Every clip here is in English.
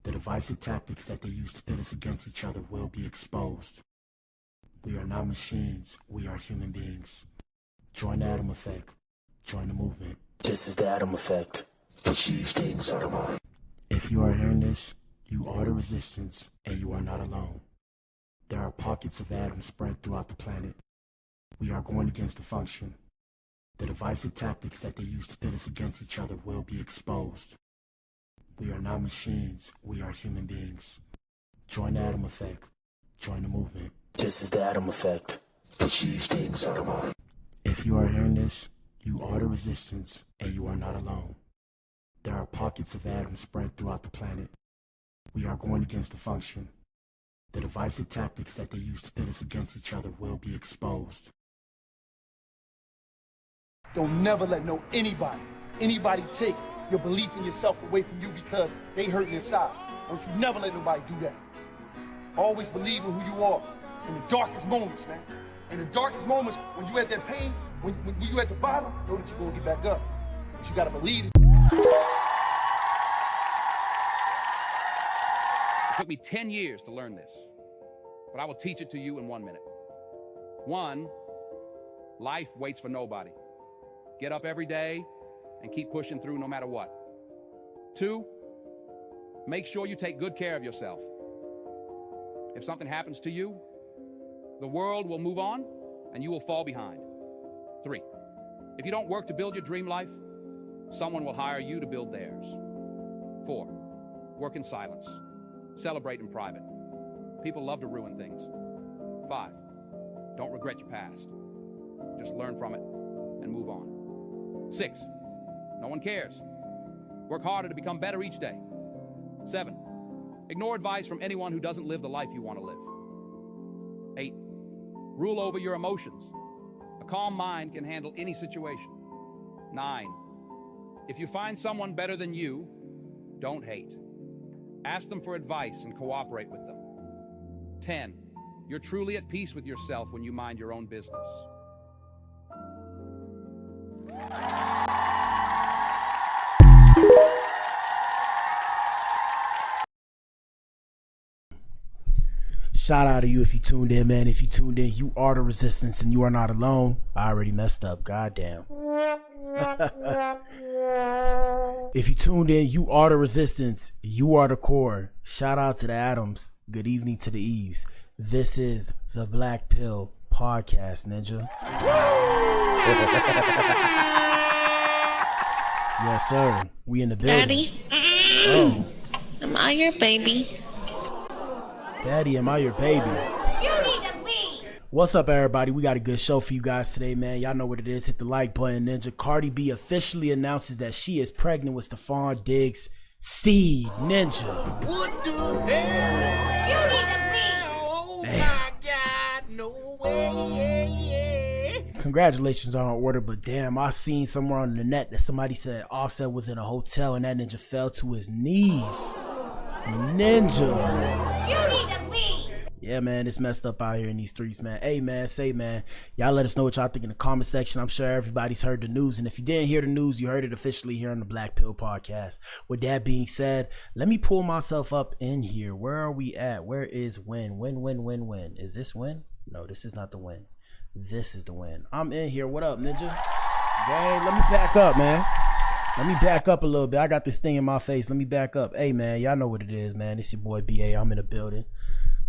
The divisive tactics that they use to pit us against each other will be exposed. We are not machines, we are human beings. Join the Atom Effect. Join the movement. This is the Atom Effect. Achieve things out of mind. If you are hearing this, you are the resistance, and you are not alone. There are pockets of atoms spread throughout the planet. We are going against the function. The divisive tactics that they use to pit us against each other will be exposed. We are not machines, we are human beings. Join the Atom Effect. Join the movement. This is the Atom Effect. Achieve things out of mind. If you are hearing this, you are the resistance, and you are not alone. There are pockets of atoms spread throughout the planet. We are going against the function. The divisive tactics that they use to pit us against each other will be exposed. Don't never let anybody take your belief in yourself away from you because they hurting inside. Don't you never let nobody do that. Always believe in who you are in the darkest moments, man. In the darkest moments, when you at that pain, when you at the bottom, know that you're gonna get back up. But you gotta believe it. It took me 10 years to learn this, but I will teach it to you in 1 minute. 1, life waits for nobody. Get up every day and keep pushing through no matter what. 2, make sure you take good care of yourself. If something happens to you, the world will move on and you will fall behind. 3, if you don't work to build your dream life, someone will hire you to build theirs. 4, work in silence. Celebrate in private. People love to ruin things. 5, don't regret your past. Just learn from it and move on. 6, no one cares. Work harder to become better each day. 7, ignore advice from anyone who doesn't live the life you want to live. 8, rule over your emotions. A calm mind can handle any situation. 9, if you find someone better than you, don't hate. Ask them for advice and cooperate with them. 10, you're truly at peace with yourself when you mind your own business. Shout out to you if you tuned in, man. If you tuned in, you are the resistance and you are not alone. I already messed up. Goddamn. If you tuned in, you are the resistance. You are the core. Shout out to the Atoms. Good evening to the Eves. This is the Black Pill Podcast, Ninja. Yes, sir. We in the building. Daddy, Oh, am I your baby? Daddy, am I your baby? You need to leave. What's up, everybody? We got a good show for you guys today, man. Y'all know what it is. Hit the like button, Ninja. Cardi B officially announces that she is pregnant with Stefon Diggs' seed, Ninja. What the hell? You need to leave. Oh Damn. my God, no way. Congratulations are in order, but damn, I seen somewhere on the net that somebody said Offset was in a hotel and that ninja fell to his knees. Ninja. You need to leave. Yeah, man, it's messed up out here in these streets, man. Hey, man, y'all let us know what y'all think in the comment section. I'm sure everybody's heard the news, and if you didn't hear the news, you heard it officially here on the Black Pill Podcast. With that being said, let me pull myself up in here. Where are we at? Where is win? Win. Is this win? No, this is not the win. This is the win. I'm in here. What up, Ninja? Gang, let me back up, man. Let me back up a little bit. I got this thing in my face. Let me back up. Hey, man, y'all know what it is, man. It's your boy BA. I'm in the building.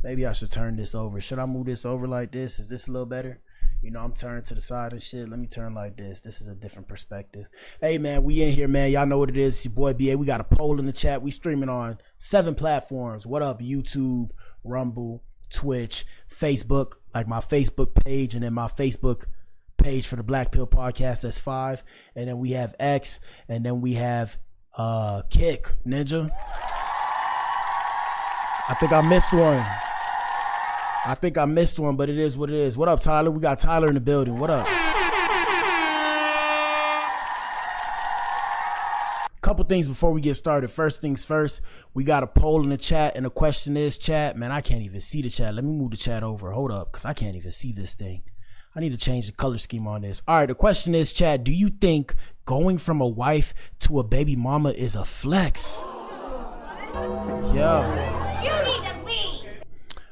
Maybe I should turn this over. Should I move this over like this? Is this a little better? You know, I'm turning to the side and shit. Let me turn like this. This is a different perspective. Hey, man, we in here, man. Y'all know what it is. It's your boy BA. We got a poll in the chat. We streaming on 7 platforms. What up? YouTube, Rumble, Twitch, Facebook, like my Facebook page, and then my Facebook page for the Black Pill Podcast, that's 5, and then we have X, and then we have Kick, Ninja. I think I missed one, but it is what it is. What up, Tyler? We got Tyler in the building. What up? Couple things before we get started. First things first, we got a poll in the chat, and the question is, chat, man, I can't even see the chat. Let me move the chat over. Hold up, because I can't even see this thing. I need to change the color scheme on this. All right, the question is, Chad, do you think going from a wife to a baby mama is a flex? Yeah. You need to leave.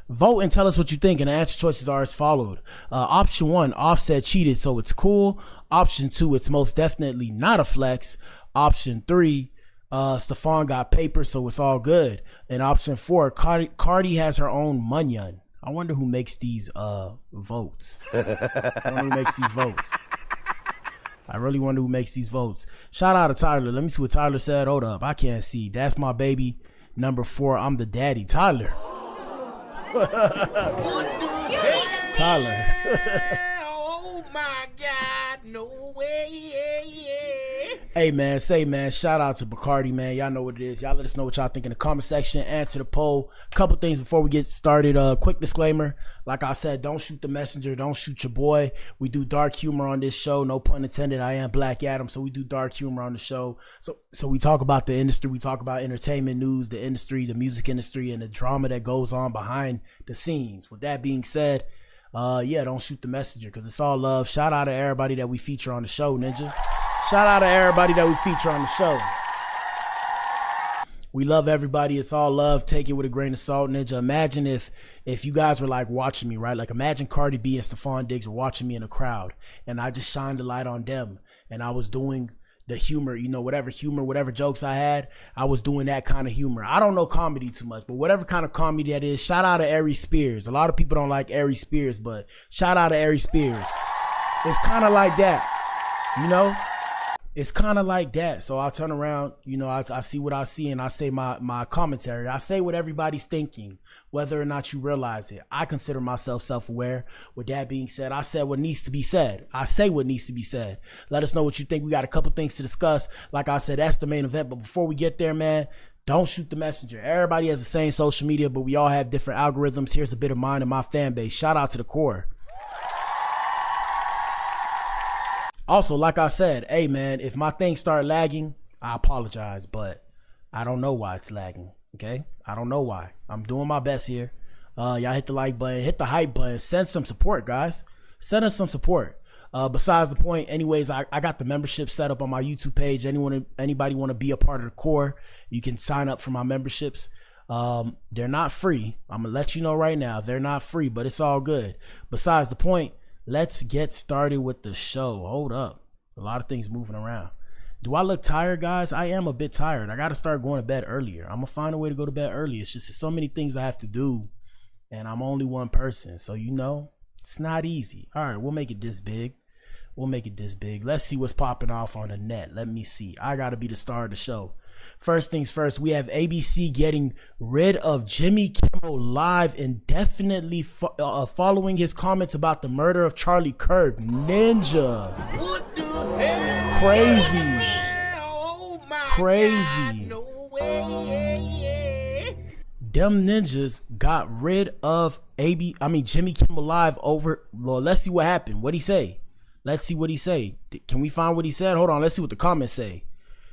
Vote and tell us what you think, and the answer choices are as followed. Option 1, Offset cheated, so it's cool. Option 2, it's most definitely not a flex. Option 3, Stefon got paper, so it's all good. And option 4, Cardi has her own munyon. I wonder who makes these votes. I really wonder who makes these votes. Shout out to Tyler. Let me see what Tyler said. Hold up, I can't see. That's my baby. Number 4, I'm the daddy. Tyler. Tyler. Oh my God, no way. Hey man, shout out to Bacardi, man. Y'all know what it is. Y'all let us know what y'all think in the comment section. Answer the poll. Couple things before we get started. Quick disclaimer. Like I said, don't shoot the messenger. Don't shoot your boy. We do dark humor on this show. No pun intended. I am Black Adam, so we do dark humor on the show. So we talk about the industry. We talk about entertainment news, the industry, the music industry, and the drama that goes on behind the scenes. With that being said, don't shoot the messenger because it's all love. Shout out to everybody that we feature on the show, Ninja. Shout out to everybody that we feature on the show. We love everybody. It's all love. Take it with a grain of salt, Ninja. Imagine if you guys were like watching me, right? Like imagine Cardi B and Stefon Diggs were watching me in a crowd and I just shined the light on them and I was doing the humor, whatever jokes I had, I was doing that kind of humor. I don't know comedy too much, but whatever kind of comedy that is, shout out to Aries Spears. A lot of people don't like Aries Spears, but shout out to Aries Spears. It's kind of like that, It's kind of like that. So I turn around, I see what I see and I say my commentary. I say what everybody's thinking, whether or not you realize it. I consider myself self-aware. With that being said, I said what needs to be said. I say what needs to be said. Let us know what you think. We got a couple things to discuss. Like I said, that's the main event. But before we get there, man, don't shoot the messenger. Everybody has the same social media, but we all have different algorithms. Here's a bit of mine and my fan base. Shout out to the core. Also, like I said, hey man, if my things start lagging, I apologize, but I don't know why it's lagging, okay? I don't know why. I'm doing my best here. Y'all hit the like button, hit the hype button, send some support, guys. Send us some support. Besides the point, anyways, I got the membership set up on my YouTube page. Anybody want to be a part of the core, you can sign up for my memberships. They're not free. I'm gonna let you know right now, they're not free, but it's all good. Besides the point, let's get started with the show. Hold up. A lot of things moving around. Do I look tired, guys? I am a bit tired. I got to start going to bed earlier. I'm going to find a way to go to bed early. It's just so many things I have to do, and I'm only one person. So, it's not easy. All right, we'll make it this big. Let's see what's popping off on the net. Let me see. I got to be the star of the show. First things first, we have ABC getting rid of Jimmy Kimmel Live indefinitely following his comments about the murder of Charlie Kirk. Ninja. What the hell? Crazy. Oh my Crazy. God, no way. Them ninjas got rid of Jimmy Kimmel Live over. Well, let's see what happened. What'd he say? Let's see what he say. Can we find what he said? Hold on. Let's see what the comments say.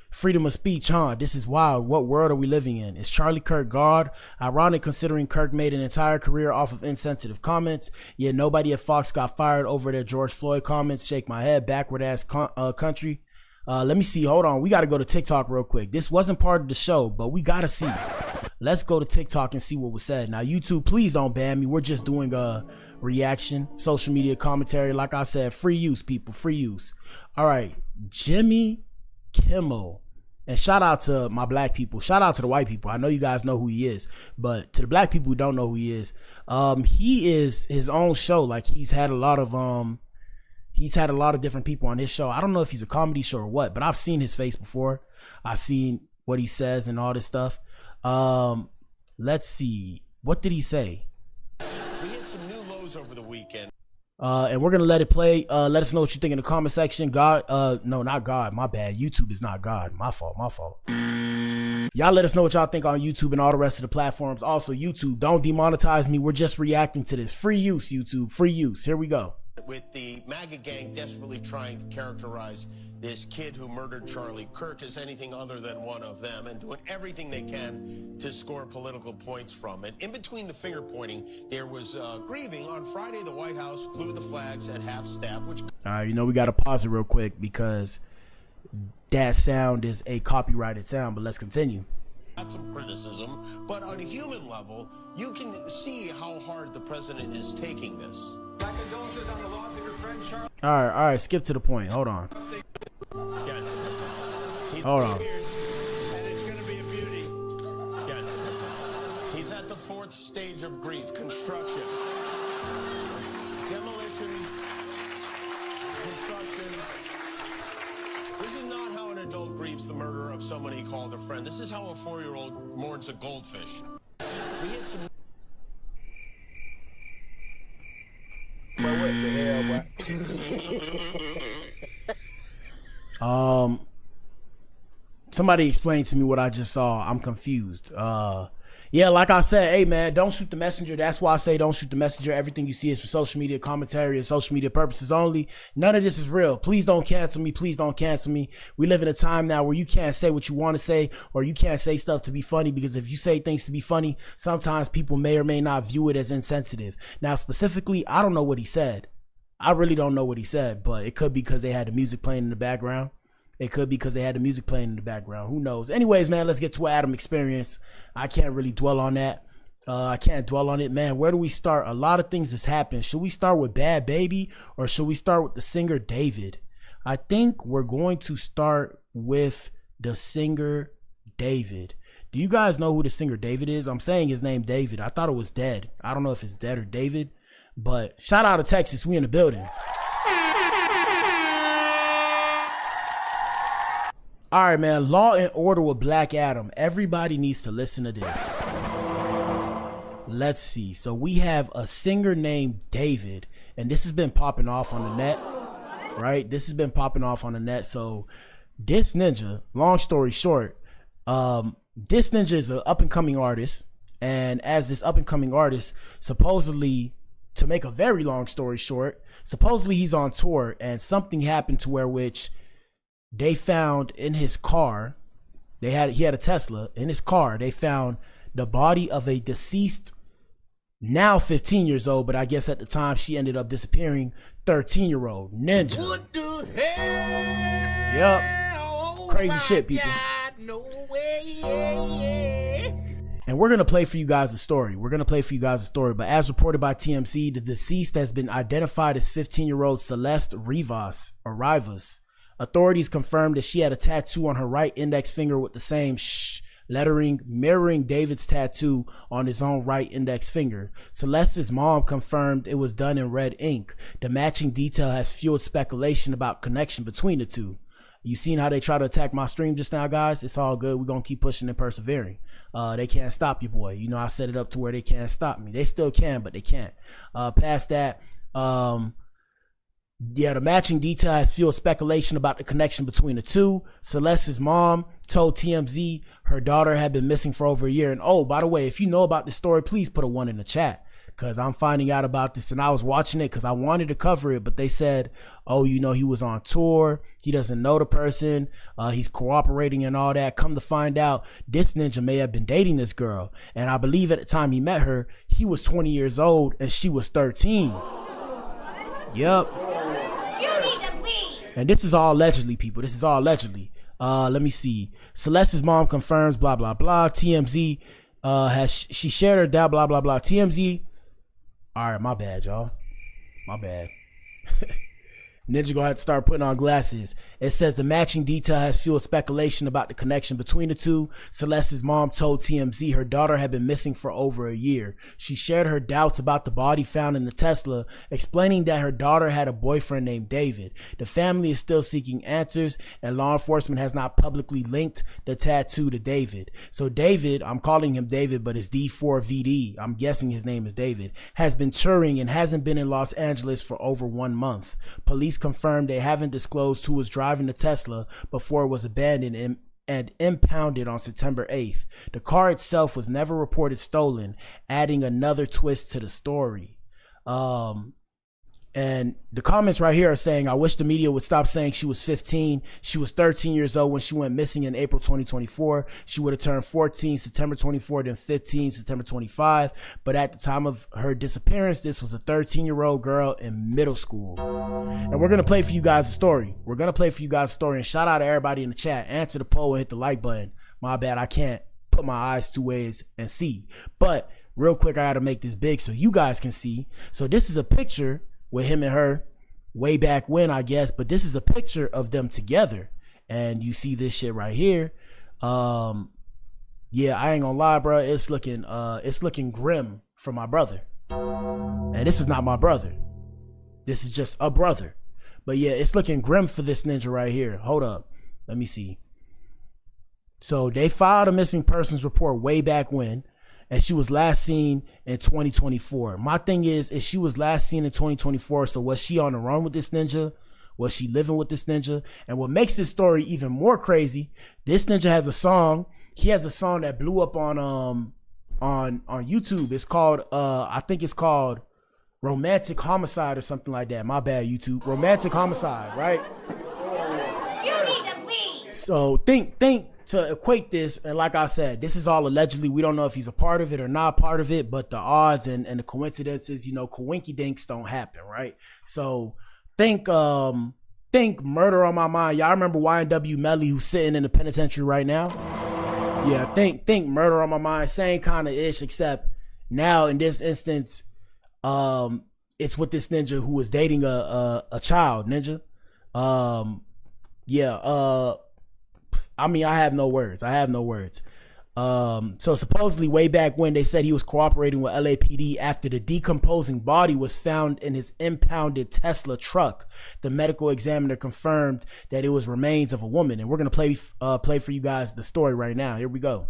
Freedom of speech, huh? This is wild. What world are we living in? Is Charlie Kirk God? Ironic considering Kirk made an entire career off of insensitive comments. Yet nobody at Fox got fired over their George Floyd comments. Shake my head, backward ass country. Let me see. Hold on. We got to go to TikTok real quick. This wasn't part of the show, but we got to see. Let's go to TikTok and see what was said. Now, YouTube, please don't ban me. We're just doing a reaction, social media commentary. Like I said, free use, people, free use. All right. Jimmy Kimmel. And shout out to my black people. Shout out to the white people. I know you guys know who he is, but to the black people who don't know who he is his own show. Like he's had a lot of different people on his show. I don't know if he's a comedy show or what, but I've seen his face before. I've seen what he says and all this stuff. Let's see. What did he say? We hit some new lows over the weekend. And we're gonna let it play. Let us know what you think in the comment section. No, not God. My bad. YouTube is not God. My fault. Y'all let us know what y'all think on YouTube and all the rest of the platforms. Also, YouTube, don't demonetize me. We're just reacting to this. Free use, YouTube. Free use. Here we go. With the MAGA gang desperately trying to characterize this kid who murdered Charlie Kirk as anything other than one of them and doing everything they can to score political points from it. In between the finger pointing, there was grieving. On Friday, the White House flew the flags at half staff, which... All right, we got to pause it real quick because that sound is a copyrighted sound, but let's continue. Got some criticism, but on a human level, you can see how hard the president is taking this. All right, skip to the point. Hold on. Yes. Hold on. And it's going to be a beauty. Yes. He's at the 4th stage of grief, construction. Demolition. Construction. This is not how an adult grieves the murder of someone he called a friend. This is how a 4-year-old mourns a goldfish. We hit some... But what the hell, boy? Somebody explained to me what I just saw. I'm confused. Yeah, like I said, hey man, don't shoot the messenger. That's why I say don't shoot the messenger. Everything you see is for social media commentary and social media purposes only. None of this is real. Please don't cancel me. Please don't cancel me. We live in a time now where you can't say what you want to say, or you can't say stuff to be funny, because if you say things to be funny, sometimes people may or may not view it as insensitive. Now, specifically, I don't know what he said. I really don't know what he said, but it could be because they had the music playing in the background. It could be because they had the music playing in the background. Who knows? Anyways, man, let's get to what Adam experienced. I can't really dwell on that. I can't dwell on it, man. Where do we start? A lot of things has happened. Should we start with Bad Baby, or should we start with the singer David? I think we're going to start with the singer David. Do you guys know who the singer David is? I'm saying his name David. I thought it was Dead. I don't know if it's Dead or David, but shout out to Texas. We in the building. All right, man. Law and Order with Black Adam. Everybody needs to listen to this. Let's see. So we have a singer named David, and this has been popping off on the net, right? This has been popping off on the net. So this ninja, long story short, this ninja is an up-and-coming artist, and as this up-and-coming artist, supposedly, to make a very long story short, supposedly he's on tour, and something happened to where which they found in his car, he had a Tesla. In his car, they found the body of a deceased, now 15 years old, but I guess at the time she ended up disappearing, 13-year-old ninja. What the hell? Yep. Oh, Crazy my shit, people. God, no way, yeah. And we're going to play for you guys a story. But as reported by TMZ, the deceased has been identified as 15-year-old Celeste Rivas. Authorities confirmed that she had a tattoo on her right index finger with the same "shh" lettering mirroring David's tattoo on his own right index finger. Celeste's mom confirmed it was done in red ink. The matching detail has fueled speculation about connection between the two. You seen how they try to attack my stream just now, guys? It's all good. We're going to keep pushing and persevering. They can't stop you, boy. You know, I set it up to where they can't stop me. They still can, but they can't. Past that, yeah, the matching detail has fueled speculation about the connection between the two. Celeste's mom told TMZ her daughter had been missing for over a year. And oh, by the way, if you know about this story, please put a 1 in the chat, because I'm finding out about this and I was watching it because I wanted to cover it, but they said, oh, you know, he was on tour. He doesn't know the person. He's cooperating and all that. Come to find out, this ninja may have been dating this girl. And I believe at the time he met her, he was 20 years old and she was 13. Yep. And this is all allegedly, people. This is all allegedly. Let me see. Celeste's mom confirms, blah, blah, blah. TMZ she shared her doubt, blah, blah, blah. TMZ. All right, my bad, y'all. My bad. Ninja gonna have to start putting on glasses. It says the matching detail has fueled speculation about the connection between the two. Celeste's mom told TMZ her daughter had been missing for over a year. She shared her doubts about the body found in the Tesla, explaining that her daughter had a boyfriend named David. The family is still seeking answers, and law enforcement has not publicly linked the tattoo to David. So David, I'm calling him David, but it's D4VD, I'm guessing his name is David, has been touring and hasn't been in Los Angeles for over 1 month. Police confirmed they haven't disclosed who was driving the Tesla before it was abandoned and impounded on September 8th. The car itself was never reported stolen, adding another twist to the story. And the comments right here are saying, I wish the media would stop saying she was 15. She was 13 years old when she went missing in April 2024. She would have turned 14 September 24, then 15 September 25. But at the time of her disappearance, this was a 13-year-old girl in middle school. And we're going to play for you guys a story. And shout out to everybody in the chat. Answer the poll and hit the like button. My bad, I can't put my eyes two ways and see. But real quick, I gotta make this big so you guys can see. So this is a picture with him and her way back when, I guess, but this is a picture of them together. And you see this shit right here. Yeah, I ain't gonna lie, bro. It's looking grim for my brother. And this is not my brother. This is just a brother. But yeah, it's looking grim for this ninja right here. Hold up. Let me see. So they filed a missing persons report way back when, and she was last seen in 2024. My thing is, if she was last seen in 2024, so was she on the run with this ninja? Was she living with this ninja? And what makes this story even more crazy, this ninja has a song. He has a song that blew up on YouTube. It's called I think it's called Romantic Homicide or something like that. My bad, YouTube. Romantic Homicide, right? You need to leave. So think to equate this, and like I said, this is all allegedly. We don't know if he's a part of it or not part of it, but the odds and the coincidences, coinky dinks don't happen, right? So think Murder on My Mind. Y'all remember YNW Melly, who's sitting in the penitentiary right now? Yeah, think Murder on My Mind, same kind of ish, except now in this instance, it's with this ninja who was dating a child ninja. I mean, I have no words. So supposedly way back when, they said he was cooperating with LAPD after the decomposing body was found in his impounded Tesla truck. The medical examiner confirmed that it was remains of a woman. And we're going to play for you guys the story right now. Here we go.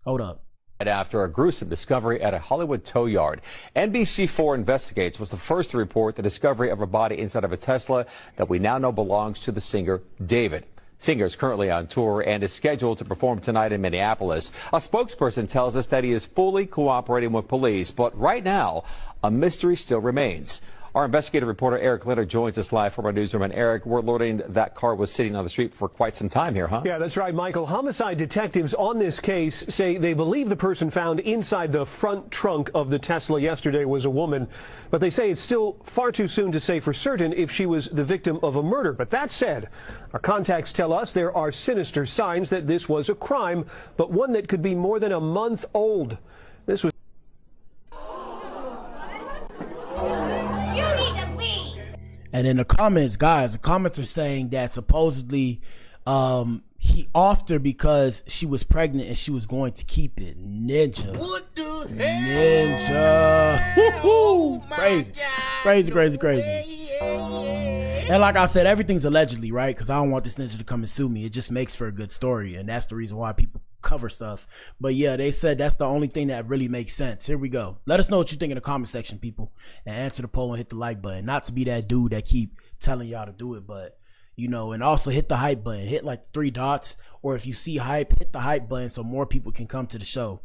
Hold up. After a gruesome discovery at a Hollywood tow yard. NBC4 Investigates was the first to report the discovery of a body inside of a Tesla that we now know belongs to the singer David. Singer is currently on tour and is scheduled to perform tonight in Minneapolis. A spokesperson tells us that he is fully cooperating with police, but right now, a mystery still remains. Our investigative reporter Eric Litter joins us live from our newsroom. And Eric, we're learning that car was sitting on the street for quite some time here, huh? Yeah, that's right, Michael. Homicide detectives on this case say they believe the person found inside the front trunk of the Tesla yesterday was a woman, but they say it's still far too soon to say for certain if she was the victim of a murder. But that said, our contacts tell us there are sinister signs that this was a crime, but one that could be more than a month old. This was And in the comments, guys, the comments are saying that supposedly he offed her because she was pregnant and she was going to keep it. Ninja. What the hell? Ninja. Woo-hoo. Crazy. Crazy. And like I said, everything's allegedly, right? Because I don't want this ninja to come and sue me. It just makes for a good story. And that's the reason why people cover stuff. But yeah, they said that's the only thing that really makes sense. Here we go. Let us know what you think in the comment section, people, and answer the poll and hit the like button. Not to be that dude that keep telling y'all to do it, but and also hit the hype button. Hit like 3 dots, or if you see hype, hit the hype button so more people can come to the show.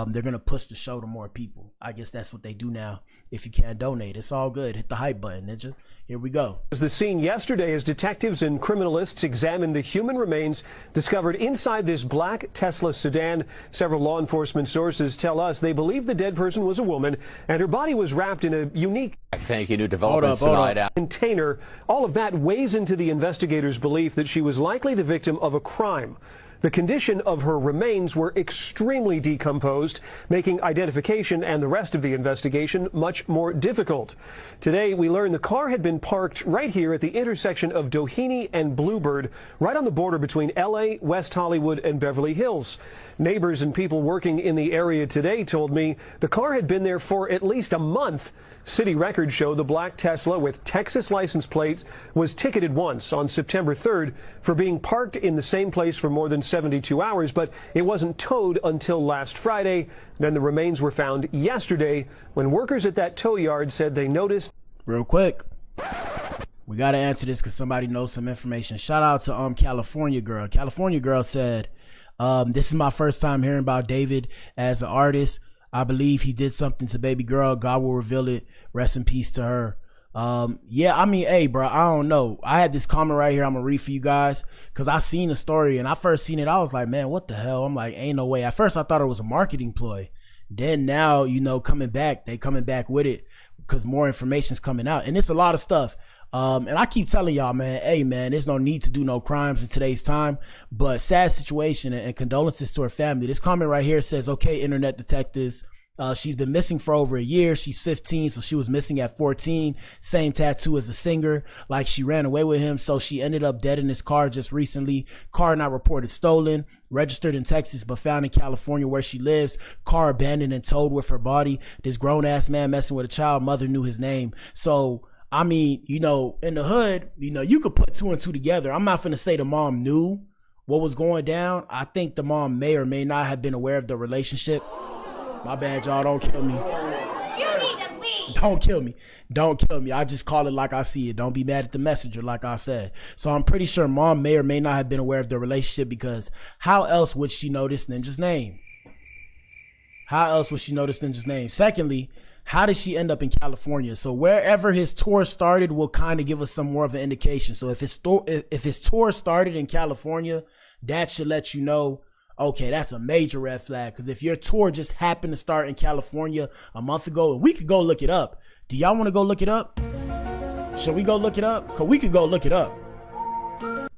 They're gonna push the show to more people. I guess that's what they do now. If you can't donate, it's all good. Hit the hype button, ninja. Here we go. The scene yesterday as detectives and criminalists examined the human remains discovered inside this black Tesla sedan. Several law enforcement sources tell us they believe the dead person was a woman and her body was wrapped in a unique Thank you. New developments tonight. Container. All of that weighs into the investigators' belief that she was likely the victim of a crime. The condition of her remains were extremely decomposed, making identification and the rest of the investigation much more difficult. Today, we learned the car had been parked right here at the intersection of Doheny and Bluebird, right on the border between L.A., West Hollywood, and Beverly Hills. Neighbors and people working in the area today told me the car had been there for at least a month. City records show the black Tesla with Texas license plates was ticketed once on September 3rd for being parked in the same place for more than 72 hours, but it wasn't towed until last Friday. Then the remains were found yesterday when workers at that tow yard said they noticed. Real quick, we got to answer this because somebody knows some information. Shout out to California Girl. California Girl said, this is my first time hearing about David as an artist. I believe he did something to baby girl. God will reveal it. Rest in peace to her. Yeah, I mean, hey, bro, I don't know. I had this comment right here. I'm gonna read for you guys because I seen the story and I first seen it. I was like, man, what the hell? I'm like, ain't no way. At first, I thought it was a marketing ploy. Then now, coming back, they coming back with it. because more information's coming out, and it's a lot of stuff. And I keep telling y'all, man, hey man, there's no need to do no crimes in today's time, but sad situation, and condolences to her family. This comment right here says, okay, internet detectives, she's been missing for over a year. She's 15, so she was missing at 14. Same tattoo as the singer, like she ran away with him, so she ended up dead in his car just recently. Car not reported stolen, registered in Texas but found in California where she lives. Car abandoned and towed with her body. This grown-ass man messing with a child, mother knew his name. So I mean, you know, in the hood, you know, you could put two and two together. I'm not finna say the mom knew what was going down. I think the mom may or may not have been aware of the relationship. My bad, y'all. Don't kill me. You need to leave. Don't kill me. Don't kill me. I just call it like I see it. Don't be mad at the messenger, like I said. So I'm pretty sure mom may or may not have been aware of the relationship, because how else would she know this ninja's name? How else would she know this ninja's name? Secondly, how did she end up in California? So wherever his tour started will kind of give us some more of an indication. So if his tour started in California, that should let you know, okay, that's a major red flag. Because if your tour just happened to start in California a month ago, and we could go look it up. Do y'all want to go look it up? Should we go look it up? Because we could go look it up.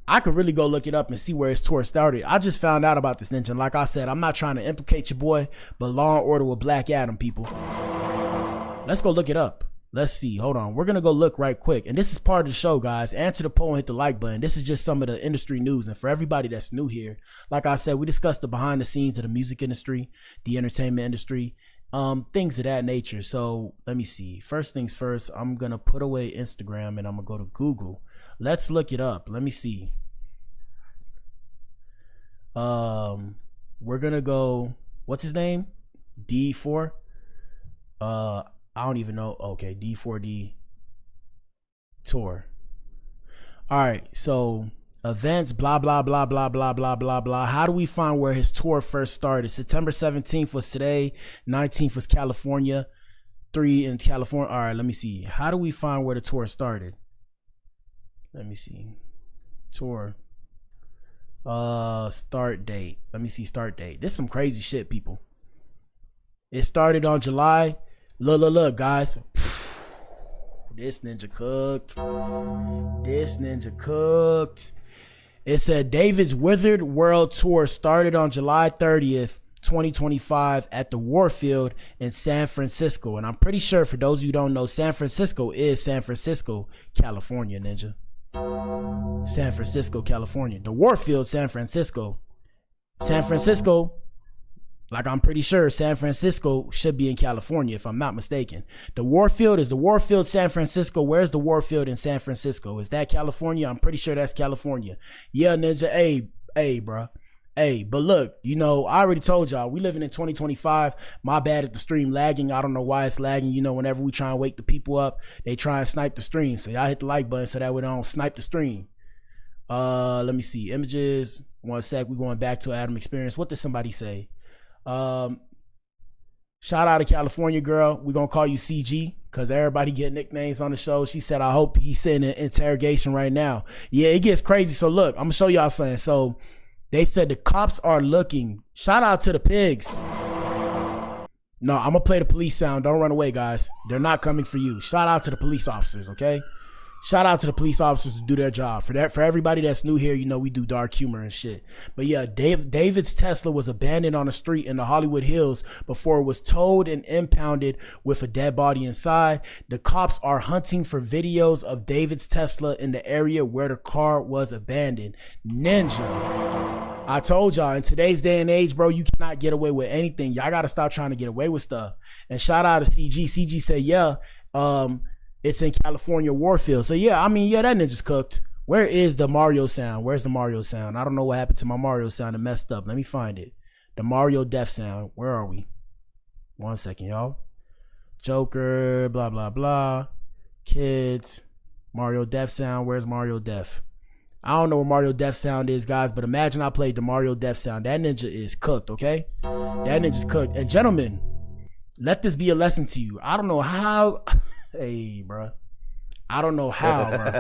I could really go look it up and see where his tour started. I just found out about this ninja. And like I said, I'm not trying to implicate your boy, but Law and Order with Black Adam, people. Let's go look it up. Let's see. Hold on. We're going to go look right quick. And this is part of the show, guys. Answer the poll and hit the like button. This is just some of the industry news. And for everybody that's new here, like I said, we discussed the behind the scenes of the music industry, the entertainment industry, things of that nature. So let me see. First things first, I'm going to put away Instagram and I'm going to go to Google. Let's look it up. Let me see. We're going to go, what's his name? D4. I don't even know. Okay, D4D tour. All right, so events, blah, blah, blah, blah, blah, blah, blah, blah. How do we find where his tour first started? September 17th was today. 19th was California. 3 in California. All right, let me see. How do we find where the tour started? Let me see. Tour. Start date. Let me see start date. This is some crazy shit, people. It started on July. Look, guys. This ninja cooked. This ninja cooked. It said David's Withered World Tour started on July 30th, 2025 at the Warfield in San Francisco. And I'm pretty sure, for those of you who don't know, San Francisco is San Francisco, California, ninja. San Francisco, California. The Warfield, San Francisco. San Francisco, like I'm pretty sure San Francisco should be in California, if I'm not mistaken. The Warfield is the Warfield, San Francisco. Where's the Warfield in San Francisco? Is that California? I'm pretty sure that's California. Yeah, ninja. Hey, bro. Hey, but look, you know, I already told y'all, we living in 2025. My bad at the stream lagging. I don't know why it's lagging. You know, whenever we try and wake the people up, they try and snipe the stream. So y'all hit the like button so that we don't snipe the stream. Let me see. Images. 1 sec. We're going back to Adam Experience. What did somebody say? Shout out to California girl. We're gonna call you CG because everybody get nicknames on the show. She said, I hope he's sitting in interrogation right now. Yeah, it gets crazy. So look, I'm gonna show y'all something. So they said the cops are looking. Shout out to the pigs. No, I'm gonna play the police sound. Don't run away, guys. They're not coming for you. Shout out to the police officers, okay? Shout out to the police officers who do their job. For everybody that's new here, you know we do dark humor and shit. But yeah, David's Tesla was abandoned on a street in the Hollywood Hills before it was towed and impounded with a dead body inside. The cops are hunting for videos of David's Tesla in the area where the car was abandoned. Ninja. I told y'all, in today's day and age, bro, you cannot get away with anything. Y'all gotta stop trying to get away with stuff. And shout out to CG. CG said, yeah, it's in California, Warfield. So yeah, I mean, yeah, that ninja's cooked. Where is the Mario sound? Where's the Mario sound? I don't know what happened to my Mario sound. It messed up. Let me find it. The Mario death sound. Where are we? 1 second, y'all. Joker, blah, blah, blah. Kids. Mario death sound. Where's Mario death? I don't know where Mario death sound is, guys, but imagine I played the Mario death sound. That ninja is cooked, okay? That ninja's cooked. And gentlemen, let this be a lesson to you. I don't know how... Hey, bro. I don't know how, bro.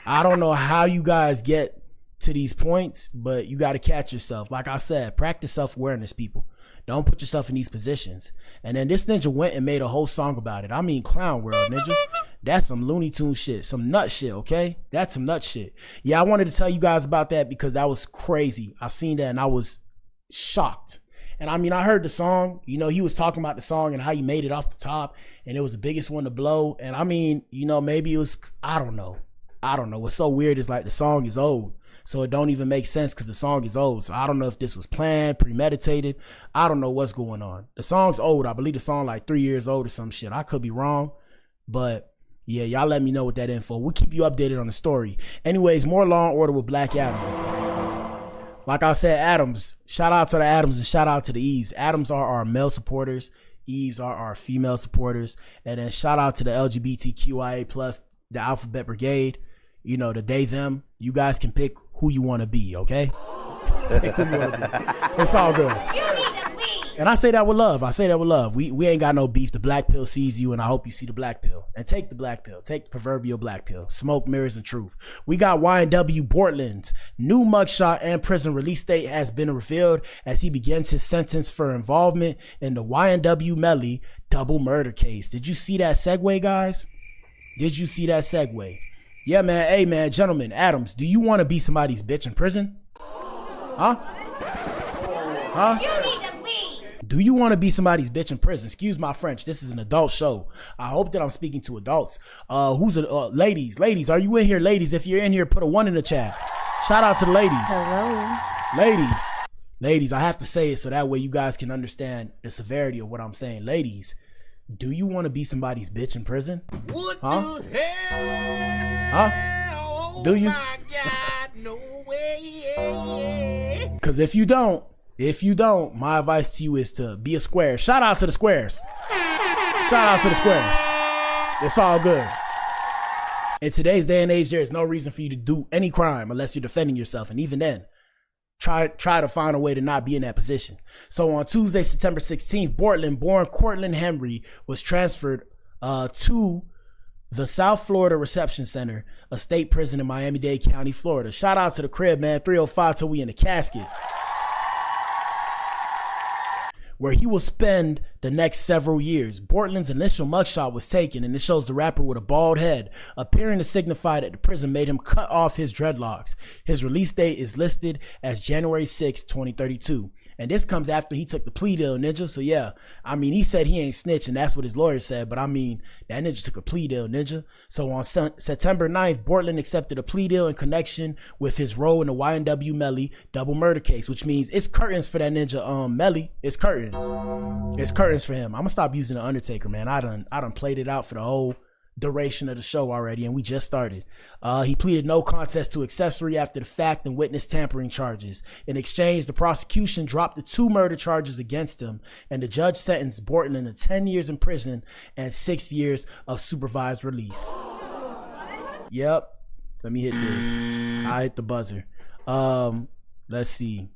I don't know how you guys get to these points, but you got to catch yourself. Like I said, practice self-awareness, people. Don't put yourself in these positions. And then this ninja went and made a whole song about it. I mean, Clown World, ninja. That's some Looney Tune shit, some nut shit, okay? That's some nut shit. Yeah, I wanted to tell you guys about that because that was crazy. I seen that and I was shocked. And I mean, I heard the song, you know, he was talking about the song and how he made it off the top and it was the biggest one to blow. And I mean, you know, maybe it was, I don't know. What's so weird is like the song is old. So it don't even make sense because the song is old. So I don't know if this was planned, premeditated. I don't know what's going on. The song's old. I believe the song like 3 years old or some shit. I could be wrong. But yeah, y'all let me know with that info. We'll keep you updated on the story. Anyways, more Law and Order with Black Adam. Like I said, Adams. Shout out to the Adams and shout out to the Eves. Adams are our male supporters. Eves are our female supporters. And then shout out to the LGBTQIA plus, the Alphabet Brigade. You know, the they, them. You guys can pick who you want to be, okay? Pick who you want to be. It's all good. And I say that with love. We ain't got no beef. The black pill sees you, and I hope you see the black pill. And take the black pill. Take the proverbial black pill. Smoke, mirrors, and truth. We got YNW Portland's new mugshot and prison release date has been revealed as he begins his sentence for involvement in the YNW Melly double murder case. Did you see that segue, guys? Did you see that segue? Yeah, man. Hey, man, gentlemen, Adams, do you want to be somebody's bitch in prison? Huh? Do you want to be somebody's bitch in prison? Excuse my French. This is an adult show. I hope that I'm speaking to adults. Ladies? Ladies, are you in here? Ladies, if you're in here, put a 1 in the chat. Shout out to the ladies. Hello. Ladies, I have to say it so that way you guys can understand the severity of what I'm saying. Ladies, do you want to be somebody's bitch in prison? What Huh? the hell? Huh? Do you? My God, no way. Because if you don't, my advice to you is to be a square. Shout out to the squares. Shout out to the squares. It's all good. In today's day and age, there is no reason for you to do any crime unless you're defending yourself. And even then, try to find a way to not be in that position. So on Tuesday, September 16th, Portland-born Cortland Henry was transferred to the South Florida Reception Center, a state prison in Miami-Dade County, Florida. Shout out to the crib, man. 305 till we in the casket, where he will spend the next several years. Portland's initial mugshot was taken, and it shows the rapper with a bald head, appearing to signify that the prison made him cut off his dreadlocks. His release date is listed as January 6, 2032. And this comes after he took the plea deal, ninja. So yeah, I mean, he said he ain't snitching. That's what his lawyer said. But I mean, that ninja took a plea deal, ninja. So on September 9th, Portland accepted a plea deal in connection with his role in the YNW Melly double murder case, which means it's curtains for that ninja, Melly. It's curtains. It's curtains for him. I'm gonna stop using the Undertaker, man. I done played it out for the whole duration of the show already, and we just started. He pleaded no contest to accessory after the fact and witness tampering charges. In exchange, the prosecution dropped the 2 murder charges against him, and the judge sentenced Portland to 10 years in prison and 6 years of supervised release. Yep. Let me hit this. I hit the buzzer. Let's see.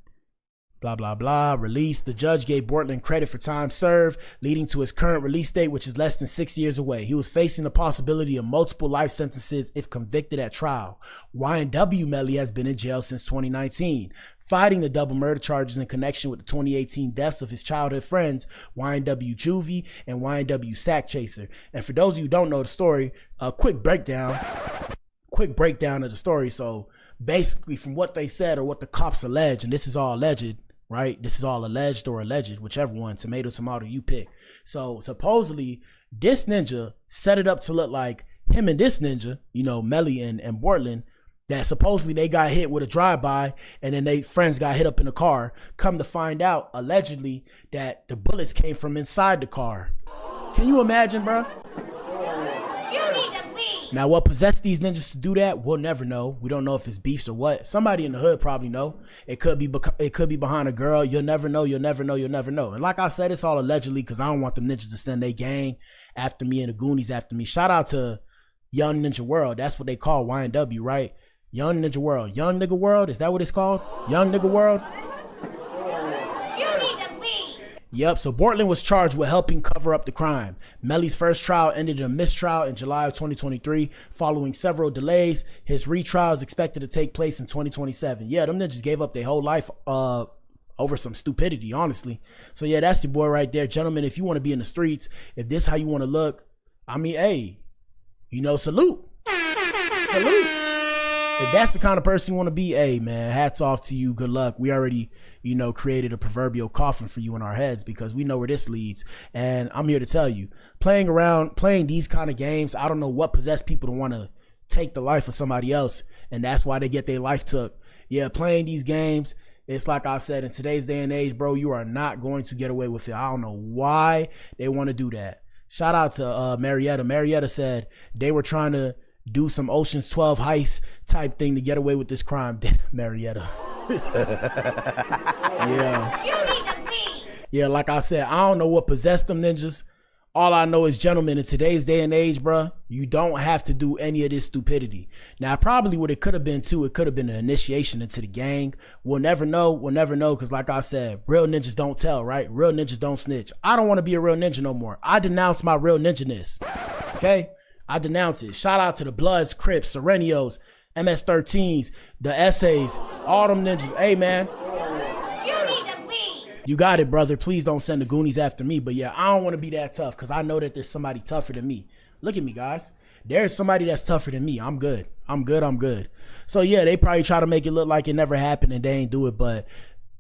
Blah, blah, blah. Release. The judge gave Portland credit for time served, leading to his current release date, which is less than 6 years away. He was facing the possibility of multiple life sentences if convicted at trial. YNW Melly has been in jail since 2019, fighting the double murder charges in connection with the 2018 deaths of his childhood friends, YNW Juvie and YNW Sack Chaser. And for those of you who don't know the story, a quick breakdown of the story. So basically, from what they said or what the cops allege, and this is all alleged, right? This is all alleged or alleged, whichever one, tomato, you pick. So supposedly this ninja set it up to look like him and this ninja, you know, Melly and Portland, that supposedly they got hit with a drive-by and then they friends got hit up in the car. Come to find out, allegedly, that the bullets came from inside the car. Can you imagine, bro? Now, what possessed these ninjas to do that, we'll never know. We don't know if it's beefs or what. Somebody in the hood probably know. It could be behind a girl. You'll never know. And like I said, it's all allegedly because I don't want the ninjas to send their gang after me and the Goonies after me. Shout out to Young Ninja World. That's what they call YNW, right? Young Ninja World. Young Nigga World? Is that what it's called? Young Nigga World? Yep, so Bortland was charged with helping cover up the crime. Melly's first trial ended in a mistrial in July of 2023. Following several delays, his retrial is expected to take place in 2027. Yeah, them niggas gave up their whole life over some stupidity, honestly. So yeah, that's your boy right there. Gentlemen, if you want to be in the streets, if this how you want to look, I mean, hey, you know, salute. Salute. If that's the kind of person you want to be, hey man, hats off to you. Good luck. We already, you know, created a proverbial coffin for you in our heads because we know where this leads. And I'm here to tell you, playing these kind of games, I don't know what possessed people to want to take the life of somebody else. And that's why they get their life took. Yeah, playing these games, it's like I said, in today's day and age, bro, you are not going to get away with it. I don't know why they want to do that. Shout out to Marietta. Marietta said they were trying to do some Ocean's 12 heist type thing to get away with this crime. Marietta. Yeah. You need to leave. Yeah, like I said, I don't know what possessed them ninjas. All I know is, gentlemen, in today's day and age, bruh, you don't have to do any of this stupidity. Now, probably what it could have been, too, it could have been an initiation into the gang. We'll never know. We'll never know because, like I said, real ninjas don't tell, right? Real ninjas don't snitch. I don't want to be a real ninja no more. I denounce my real ninja-ness, okay? I denounce it. Shout out to the Bloods, Crips, Serenios, MS-13s, the Essays, all them ninjas. Hey, man. You need to leave. You got it, brother. Please don't send the Goonies after me. But yeah, I don't want to be that tough because I know that there's somebody tougher than me. Look at me, guys. There's somebody that's tougher than me. I'm good. I'm good. I'm good. So yeah, they probably try to make it look like it never happened and they ain't do it. But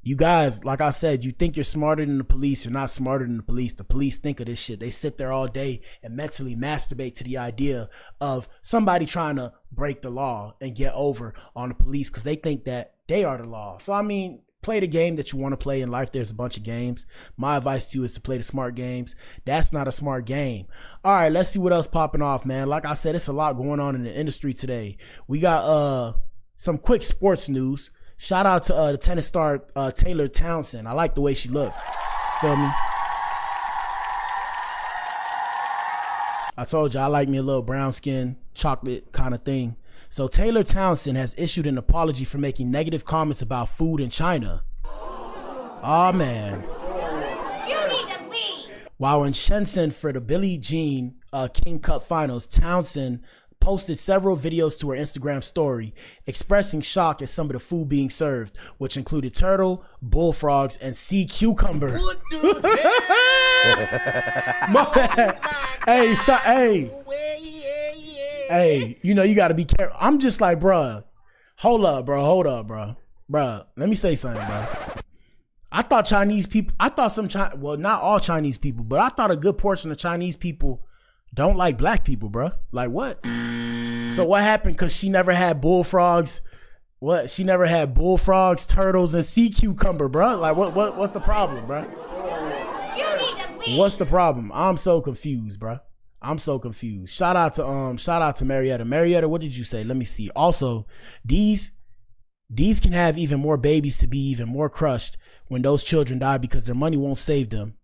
you guys, like I said, you think you're smarter than the police. You're not smarter than the police. The police think of this shit. They sit there all day and mentally masturbate to the idea of somebody trying to break the law and get over on the police because they think that they are the law. So, I mean, play the game that you want to play in life. There's a bunch of games. My advice to you is to play the smart games. That's not a smart game. All right, let's see what else popping off, man. Like I said, it's a lot going on in the industry today. We got some quick sports news. Shout out to the tennis star Taylor Townsend. I like the way she looked. Feel me? I told you I like me a little brown skin, chocolate kind of thing. So Taylor Townsend has issued an apology for making negative comments about food in China. Oh man. You need to leave. While in Shenzhen for the Billie Jean King Cup Finals, Townsend posted several videos to her Instagram story expressing shock at some of the food being served, which included turtle, bullfrogs, and sea cucumber. What the hell? Hey, you know, you got to be careful. I'm just like, bruh, hold up, bruh. Bruh, let me say something, bruh. I thought well, not all Chinese people, but I thought a good portion of Chinese people don't like black people, bruh. Like what? So what happened? Cause she never had bullfrogs. What? She never had bullfrogs, turtles, and sea cucumber, bruh. Like what's the problem, bruh? You need to leave. What's the problem? I'm so confused, bruh. I'm so confused. Shout out to Marietta. Marietta, what did you say? Let me see. Also, these can have even more babies to be even more crushed when those children die because their money won't save them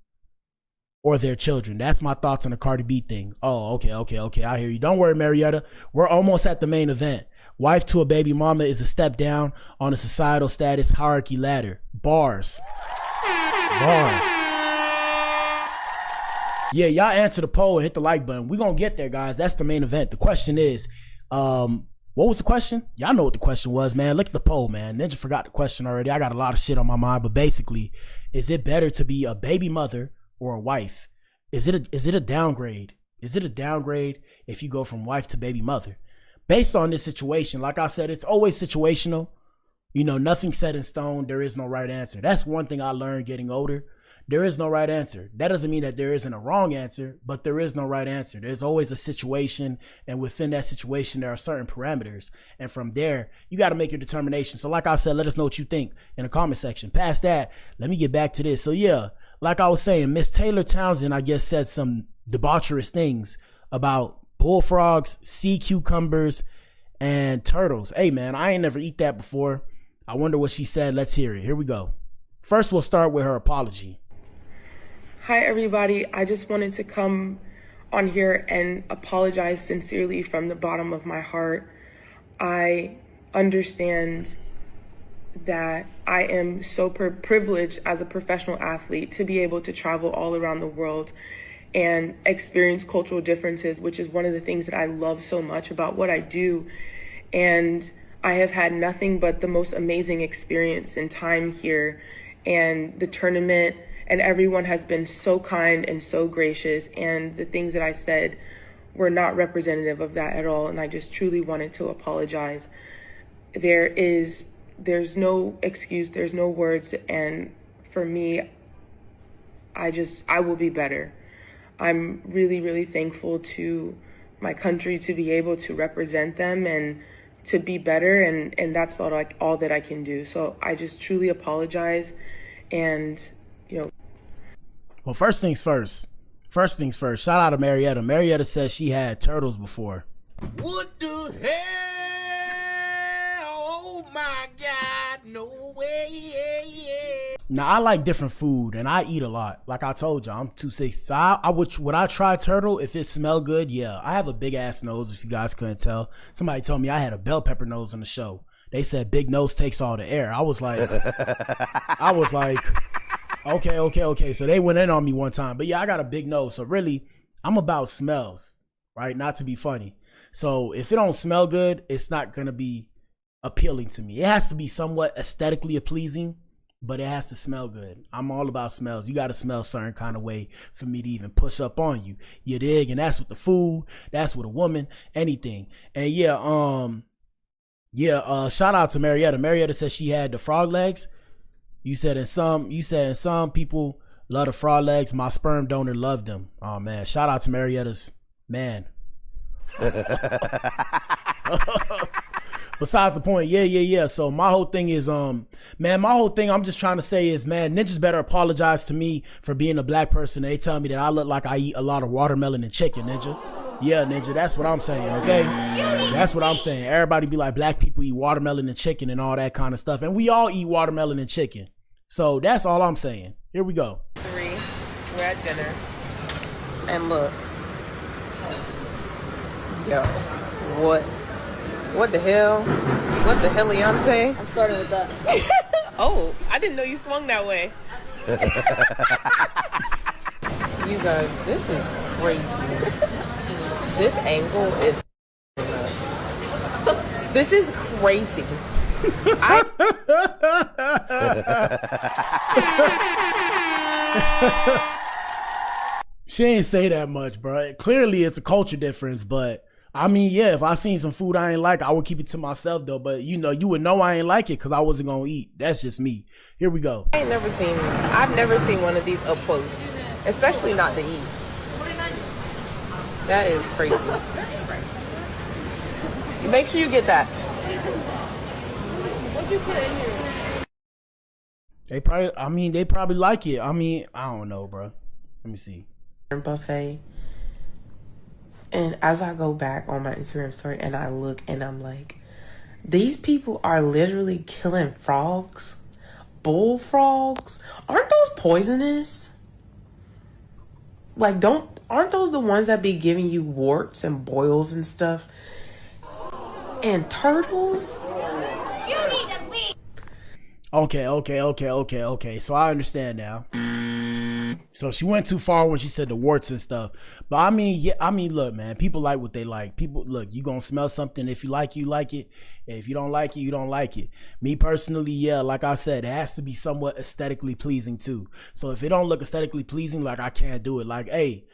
or their children. That's my thoughts on the Cardi B thing. Oh, okay. I hear you. Don't worry, Marietta. We're almost at the main event. Wife to a baby mama is a step down on the societal status hierarchy ladder. Bars. Yeah, y'all answer the poll and hit the like button. We're going to get there, guys. That's the main event. The question is, what was the question? Y'all know what the question was, man. Look at the poll, man. Ninja forgot the question already. I got a lot of shit on my mind, but basically, is it better to be a baby mother or a wife? Is it a downgrade? Is it a downgrade if you go from wife to baby mother? Based on this situation, like I said, it's always situational. You know, nothing set in stone. There is no right answer. That's one thing I learned getting older. There is no right answer. That doesn't mean that there isn't a wrong answer, but there is no right answer. There's always a situation, and within that situation, there are certain parameters. And from there, you got to make your determination. So like I said, let us know what you think in the comment section. Past that, let me get back to this. So yeah, like I was saying, Miss Taylor Townsend, I guess, said some debaucherous things about bullfrogs, sea cucumbers, and turtles. Hey man, I ain't never eat that before. I wonder what she said. Let's hear it. Here we go. First, we'll start with her apology. Hi everybody, I just wanted to come on here and apologize sincerely from the bottom of my heart. I understand that I am so privileged as a professional athlete to be able to travel all around the world and experience cultural differences, which is one of the things that I love so much about what I do. And I have had nothing but the most amazing experience and time here, and the tournament and everyone has been so kind and so gracious, and the things that I said were not representative of that at all, and I just truly wanted to apologize. There's no excuse, there's no words, and for me, I will be better. I'm really, really thankful to my country to be able to represent them and to be better, and that's all that I can do. So I just truly apologize, and Well, first things first. Shout out to Marietta. Marietta says she had turtles before. What the hell? Oh my God, no way. Now, I like different food, and I eat a lot. Like I told you, I'm 260. So would I try turtle if it smelled good? Yeah. I have a big-ass nose, if you guys couldn't tell. Somebody told me I had a bell pepper nose on the show. They said big nose takes all the air. I was like, okay. So they went in on me one time. But yeah, I got a big nose. So really, I'm about smells, right? Not to be funny. So if it don't smell good, it's not going to be appealing to me. It has to be somewhat aesthetically pleasing, but it has to smell good. I'm all about smells. You got to smell a certain kind of way for me to even push up on you. You dig? And that's with the food. That's with a woman, anything. And shout out to Marietta. Marietta said she had the frog legs. You said in some people love the frog legs. My sperm donor loved them. Oh man, shout out to Marietta's man. Besides the point, yeah. So my whole thing is, I'm just trying to say is, man, ninjas better apologize to me for being a black person. They tell me that I look like I eat a lot of watermelon and chicken, ninja. Yeah, ninja, that's what I'm saying, okay? That's what I'm saying. Everybody be like, black people eat watermelon and chicken and all that kind of stuff. And we all eat watermelon and chicken. So that's all I'm saying. Here we go. 3, we're at dinner. And look. Yo, what the hell? What the heliante? I'm starting with that. Oh, I didn't know you swung that way. You guys, this is crazy. This angle is nuts. This is crazy. She ain't say that much, bro. Clearly it's a culture difference, but I mean, yeah, if I seen some food I ain't like, I would keep it to myself though. But you would know I ain't like it because I wasn't gonna eat. That's just me. Here we go. I've never seen one of these up close, especially not to eat. That is crazy. Make sure you get that. What'd you put in here? They probably like it. I mean, I don't know, bro. Let me see. Buffet. And as I go back on my Instagram story and I look and I'm like, these people are literally killing frogs, bullfrogs. Aren't those poisonous? Like, aren't those the ones that be giving you warts and boils and stuff? And turtles? You need to leave. Okay. So I understand now. So she went too far when she said the warts and stuff. But I mean, look, man, people like what they like. People, look, you gonna smell something. If you like it, you like it. If you don't like it, you don't like it. Me personally, yeah, like I said, it has to be somewhat aesthetically pleasing too. So if it don't look aesthetically pleasing, like I can't do it. Like, hey,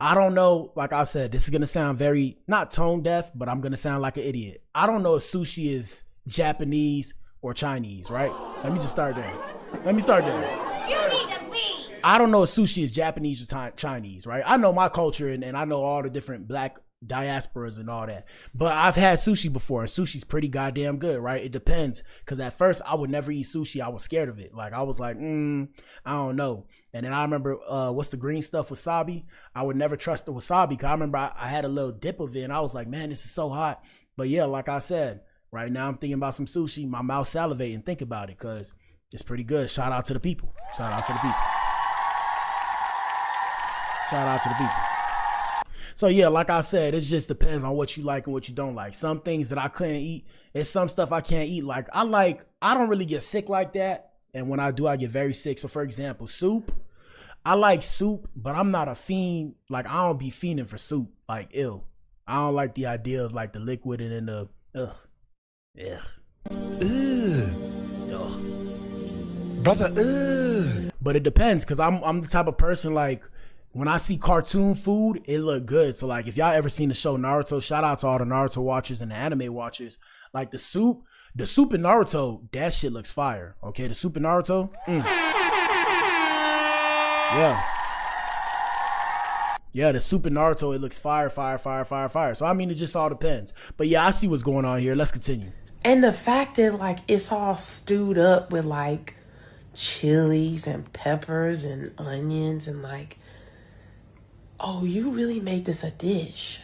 I don't know. Like I said, this is gonna sound very not tone deaf, but I'm gonna sound like an idiot. I don't know if sushi is Japanese or Chinese, right? Let me just start there. You need to leave. I don't know if sushi is Japanese or Chinese, right? I know my culture and I know all the different black diasporas and all that. But I've had sushi before and sushi's pretty goddamn good, right? It depends. Because at first I would never eat sushi. I was scared of it. Like I was like, I don't know. And then I remember, what's the green stuff, wasabi? I would never trust the wasabi because I remember I had a little dip of it and I was like, man, this is so hot. But yeah, like I said, right now I'm thinking about some sushi. My mouth salivating. Think about it because it's pretty good. Shout out to the people. Shout out to the people. So yeah, like I said, it just depends on what you like and what you don't like. Some things that I couldn't eat, and some stuff I can't eat. Like I don't really get sick like that, and when I do, I get very sick. So for example, soup. I like soup, but I'm not a fiend. Like I don't be fiending for soup. Like ill. I don't like the idea of like the liquid and then the yeah. Brother, ugh. But it depends, cause I'm the type of person like when I see cartoon food, it look good. So like if y'all ever seen the show Naruto, shout out to all the Naruto watchers and the anime watchers. Like the soup in Naruto, that shit looks fire. Okay, the soup in Naruto. Yeah, the soup in Naruto, it looks fire. So I mean, it just all depends. But yeah, I see what's going on here. Let's continue. And the fact that like it's all stewed up with like chilies and peppers and onions and like, oh, you really made this a dish.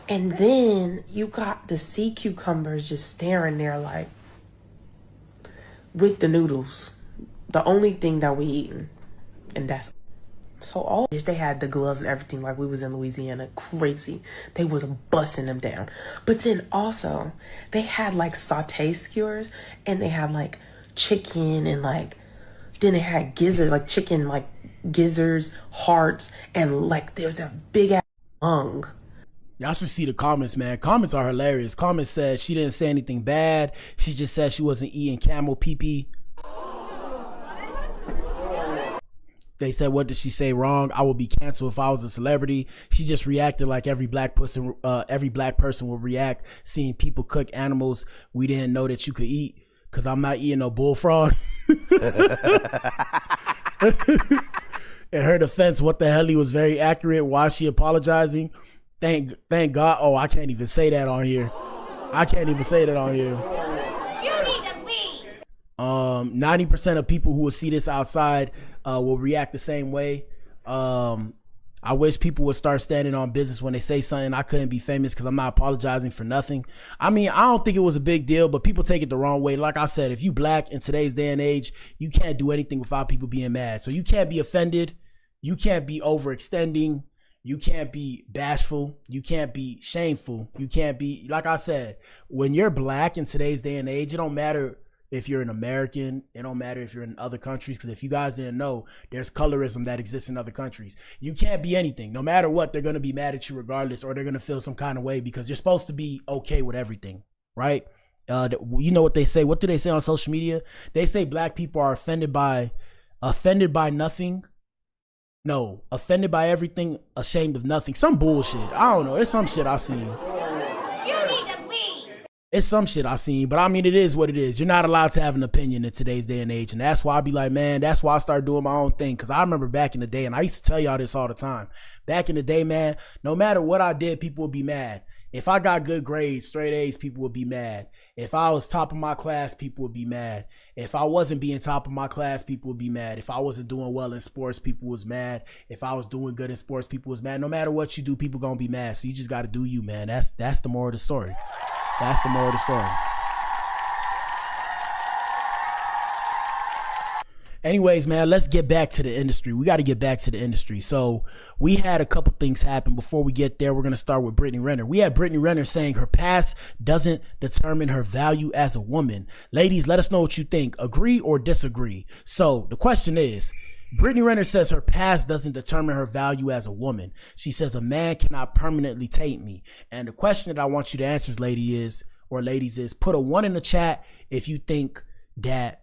And then you got the sea cucumbers just staring there like with the noodles. The only thing that we eating. And that's so all this, they had the gloves and everything like we was in Louisiana. Crazy. They was busting them down. But then also they had like saute skewers and they had like chicken and like then they had gizzard, like chicken, like gizzards, hearts, and like there's that big ass lung. Y'all should see the comments, man. Comments are hilarious. Comments said she didn't say anything bad. She just said she wasn't eating camel pee-pee. They said, what did she say wrong? I would be canceled if I was a celebrity. She just reacted like every black person would react seeing people cook animals we didn't know that you could eat. Cause I'm not eating no bullfrog. In her defense, what the hell, he was very accurate. Why is she apologizing? Thank God. Oh, I can't even say that on here. You need to leave. 90% of people who will see this outside will react the same way. I wish people would start standing on business when they say something. I couldn't be famous because I'm not apologizing for nothing. I mean, I don't think it was a big deal, but people take it the wrong way. Like I said, if you black in today's day and age, you can't do anything without people being mad. So you can't be offended. You can't be overextending. You can't be bashful. You can't be shameful. You can't be, like I said, when you're black in today's day and age, it don't matter if you're an American, it don't matter if you're in other countries, because if you guys didn't know, there's colorism that exists in other countries. You can't be anything. No matter what, they're going to be mad at you regardless, or they're going to feel some kind of way because you're supposed to be okay with everything, right? You know what they say? What do they say on social media? They say black people are offended by nothing. No, offended by everything, ashamed of nothing. Some bullshit. I don't know. It's some shit I seen. It's some shit I seen, but I mean, it is what it is. You're not allowed to have an opinion in today's day and age. And that's why I be like, man, that's why I started doing my own thing. Cause I remember back in the day, and I used to tell y'all this all the time. Back in the day, man, no matter what I did, people would be mad. If I got good grades, straight A's, people would be mad. If I was top of my class, people would be mad. If I wasn't being top of my class, people would be mad. If I wasn't doing well in sports, people was mad. If I was doing good in sports, people was mad. No matter what you do, people gonna be mad. So you just gotta do you, man. That's the moral of the story. That's the moral of the story. Anyways, man, let's get back to the industry. We got to get back to the industry. So we had a couple things happen. Before we get there, we're going to start with Brittany Renner. We had Brittany Renner saying her past doesn't determine her value as a woman. Ladies, let us know what you think. Agree or disagree? So the question is, Brittany Renner says her past doesn't determine her value as a woman. She says a man cannot permanently taint me. And the question that I want you to answer, ladies, is put a 1 in the chat if you think that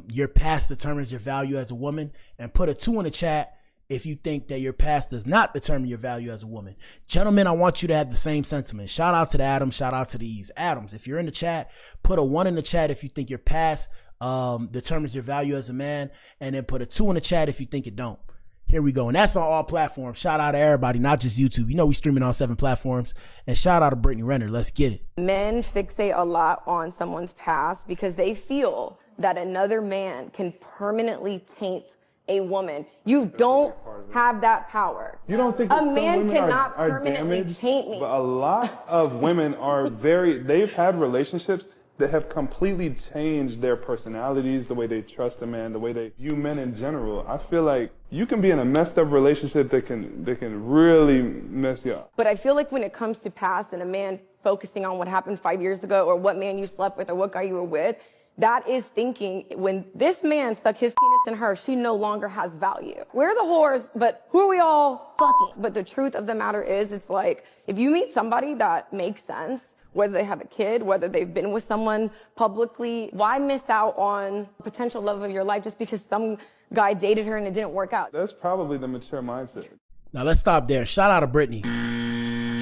your past determines your value as a woman, and put a 2 in the chat if you think that your past does not determine your value as a woman. Gentlemen, I want you to have the same sentiment. Shout out to the Adams, shout out to the Eves. Adams, if you're in the chat, put a 1 in the chat if you think your past determines your value as a man, and then put a 2 in the chat if you think it don't. Here we go. And that's on all platforms. Shout out to everybody, not just YouTube. You know we streaming on 7 platforms. And shout out to Brittany Renner. Let's get it. Men fixate a lot on someone's past because they feel that another man can permanently taint a woman. You don't have that power. You don't think a man cannot permanently taint me? But a lot of women are they've had relationships that have completely changed their personalities, the way they trust a man, the way they view men in general. I feel like you can be in a messed up relationship that can really mess you up. But I feel like when it comes to past and a man focusing on what happened 5 years ago or what man you slept with or what guy you were with, that is thinking when this man stuck his penis in her, she no longer has value. We're the whores, but who are we all fucking? But the truth of the matter is, it's like, if you meet somebody that makes sense, whether they have a kid, whether they've been with someone publicly, why miss out on the potential love of your life just because some guy dated her and it didn't work out? That's probably the mature mindset. Now let's stop there. Shout out to Brittany.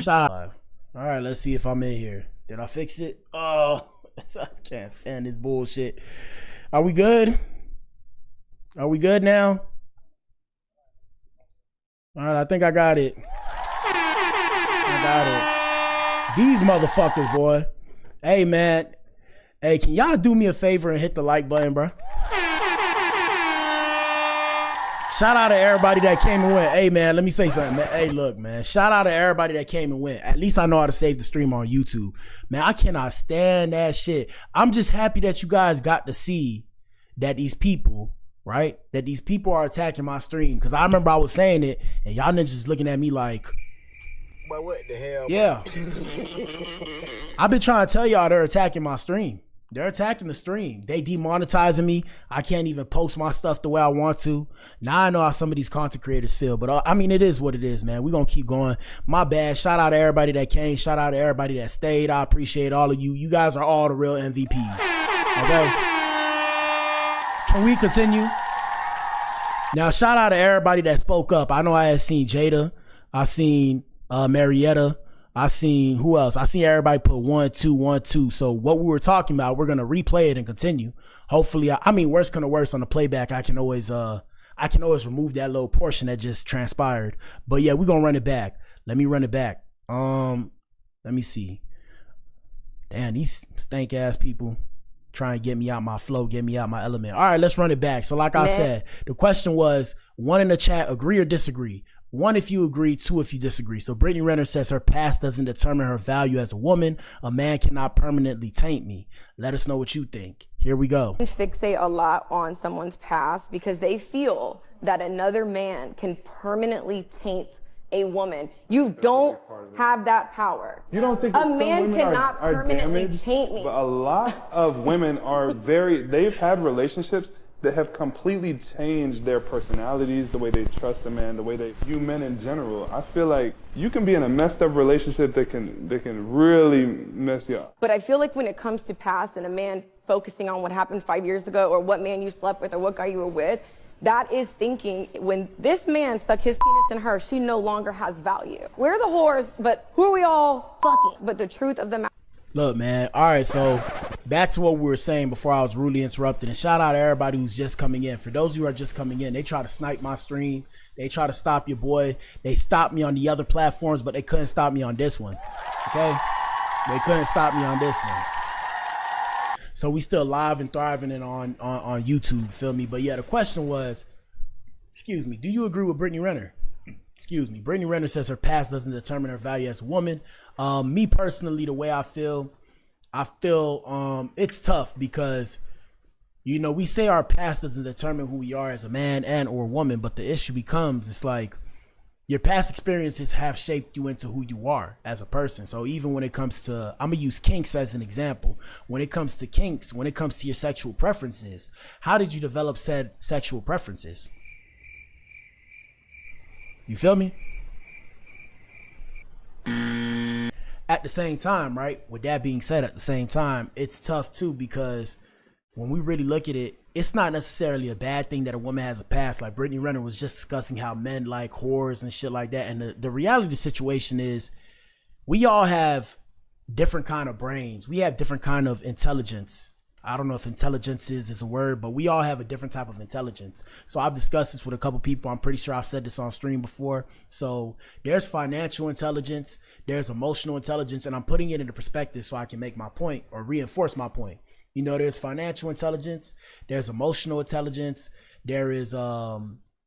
Shout out. All right, let's see if I'm in here. Did I fix it? Oh, I can't stand this bullshit. Are we good? Are we good now? All right, I think I got it. I got it. These motherfuckers, boy. Hey, man. Hey, can y'all do me a favor and hit the like button, bro? Shout out to everybody that came and went. Hey, man, let me say something, man. Hey, look, man. Shout out to everybody that came and went. At least I know how to save the stream on YouTube. Man, I cannot stand that shit. I'm just happy that you guys got to see that these people, right? That these people are attacking my stream. Because I remember I was saying it, and y'all niggas looking at me like, but what the hell? Yeah. I've been trying to tell y'all they're attacking my stream. They're attacking the stream. They demonetizing me. I can't even post my stuff the way I want to. Now I know how some of these content creators feel, but I mean, it is what it is, man. We're going to keep going. My bad. Shout out to everybody that came. Shout out to everybody that stayed. I appreciate all of you. You guys are all the real MVPs. Okay? Can we continue? Now, shout out to everybody that spoke up. I know I had seen Jada. I seen Marietta. I seen who else? I seen everybody put 1, 2, 1, 2. So what we were talking about, we're gonna replay it and continue. Hopefully, I mean, worst come to worst on the playback, I can always remove that little portion that just transpired. But yeah, we're gonna run it back. Let me run it back. Let me see. Damn, these stank ass people trying to get me out my flow, get me out my element. All right, let's run it back. So like I said, the question was, 1 in the chat, agree or disagree? 1 if you agree, 2 if you disagree. So Brittany Renner says her past doesn't determine her value as a woman. A man cannot permanently taint me. Let us know what you think. Here we go. Fixate a lot on someone's past because they feel that another man can permanently taint a woman. You don't have that power. You don't think a man cannot permanently damaged, taint me? But a lot of women are they've had relationships that have completely changed their personalities, the way they trust a man, the way they view men in general. I feel like you can be in a messed up relationship that can really mess you up. But I feel like when it comes to past and a man focusing on what happened 5 years ago or what man you slept with or what guy you were with, that is thinking when this man stuck his penis in her, she no longer has value. We're the whores, but who are we all fucking? But the truth of the matter. Look, man. All right, so back to what we were saying before I was rudely interrupted. And shout out to everybody who's just coming in. For those who are just coming in, they try to snipe my stream. They try to stop your boy. They stopped me on the other platforms, but they couldn't stop me on this one. Okay? They couldn't stop me on this one. So we still live and thriving and on YouTube, feel me? But yeah, the question was, excuse me, do you agree with Brittany Renner? Excuse me. Brittany Renner says her past doesn't determine her value as a woman. Me personally, the way I feel it's tough because, you know, we say our past doesn't determine who we are as a man and or woman, but the issue becomes, it's like your past experiences have shaped you into who you are as a person. So even when it comes to, I'm gonna use kinks as an example. When it comes to kinks, when it comes to your sexual preferences, how did you develop said sexual preferences? You feel me? At the same time, right? With that being said, at the same time, it's tough too because when we really look at it, it's not necessarily a bad thing that a woman has a past. Like Brittany Renner was just discussing how men like whores and shit like that. And the reality of the situation is we all have different kind of brains. We have different kind of intelligence. I don't know if intelligence is a word, but we all have a different type of intelligence. So I've discussed this with a couple people. I'm pretty sure I've said this on stream before. So there's financial intelligence, there's emotional intelligence, and I'm putting it into perspective so I can make my point or reinforce my point. You know, there's financial intelligence, there's emotional intelligence, there is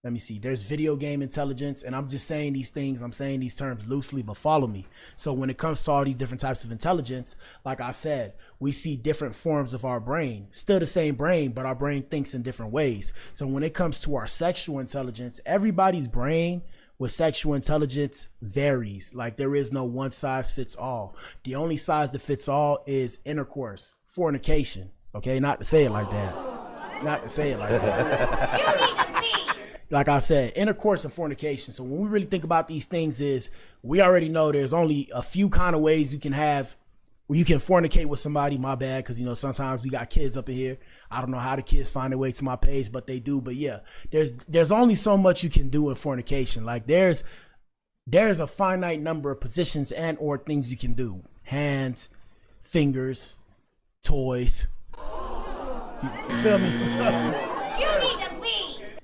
let me see, there's video game intelligence, and I'm just saying these things, I'm saying these terms loosely, but follow me. So when it comes to all these different types of intelligence, like I said, we see different forms of our brain, still the same brain, but our brain thinks in different ways. So when it comes to our sexual intelligence, everybody's brain with sexual intelligence varies. Like there is no one size fits all. The only size that fits all is intercourse, fornication. Okay, not to say it like that. Not to say it like that. Like I said, intercourse and fornication. So when we really think about these things is, we already know there's only a few kind of ways you can have, where you can fornicate with somebody. My bad, because, you know, sometimes we got kids up in here. I don't know how the kids find their way to my page, but they do. But yeah, there's only so much you can do in fornication. Like there's a finite number of positions and or things you can do. Hands, fingers, toys. You feel me?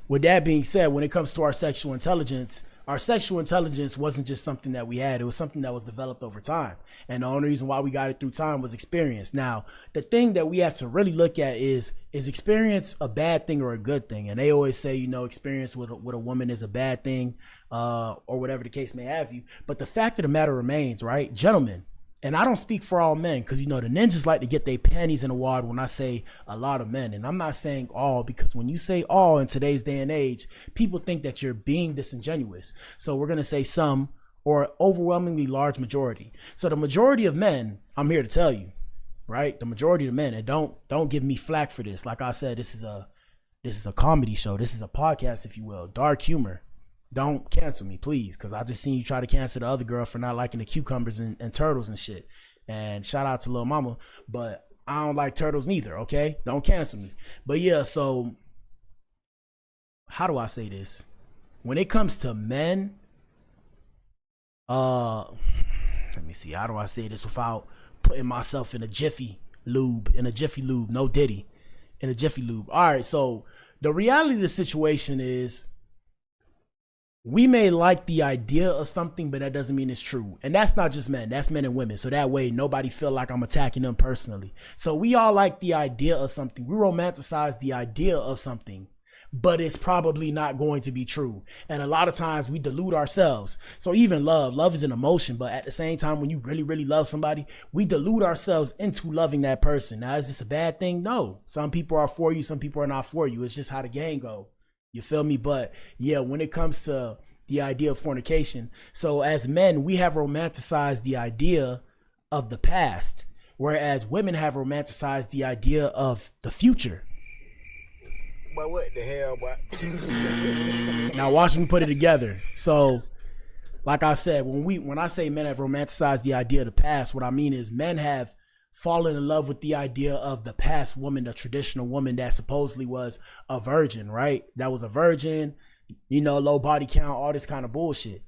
With that being said, when it comes to our sexual intelligence wasn't just something that we had. It was something that was developed over time. And the only reason why we got it through time was experience. Now, the thing that we have to really look at is experience a bad thing or a good thing? And they always say, you know, experience with a woman is a bad thing, or whatever the case may have you. But the fact of the matter remains, right? Gentlemen, and I don't speak for all men, because, you know, the ninjas like to get their panties in the water when I say a lot of men. And I'm not saying all, because when you say all in today's day and age, people think that you're being disingenuous. So we're going to say some, or overwhelmingly large majority. So the majority of men, I'm here to tell you, right? The majority of men, and don't give me flack for this. Like I said, this is a comedy show. This is a podcast, if you will, dark humor. Don't cancel me, please, because I just seen you try to cancel the other girl for not liking the cucumbers and turtles and shit. And shout out to Lil Mama, but I don't like turtles neither, okay? Don't cancel me. But yeah, so how do I say this? When it comes to men, let me see, how do I say this without putting myself in a Jiffy Lube, no Diddy, in a Jiffy Lube. All right, so the reality of the situation is, we may like the idea of something, but that doesn't mean it's true. And that's not just men, that's men and women. So that way nobody feel like I'm attacking them personally. So we all like the idea of something. We romanticize the idea of something, but it's probably not going to be true. And a lot of times we delude ourselves. So even love is an emotion, but at the same time, when you really, really love somebody, we delude ourselves into loving that person. Now, is this a bad thing? No. Some people are for you, some people are not for you. It's just how the game go. You feel me? But yeah, when it comes to the idea of fornication, so as men, we have romanticized the idea of the past, whereas women have romanticized the idea of the future. But what the hell, boy? Now watch me put it together. So, like I said, when I say men have romanticized the idea of the past, what I mean is men have fallen in love with the idea of the past woman, the traditional woman that supposedly was a virgin, right? That was a virgin, you know, low body count, all this kind of bullshit.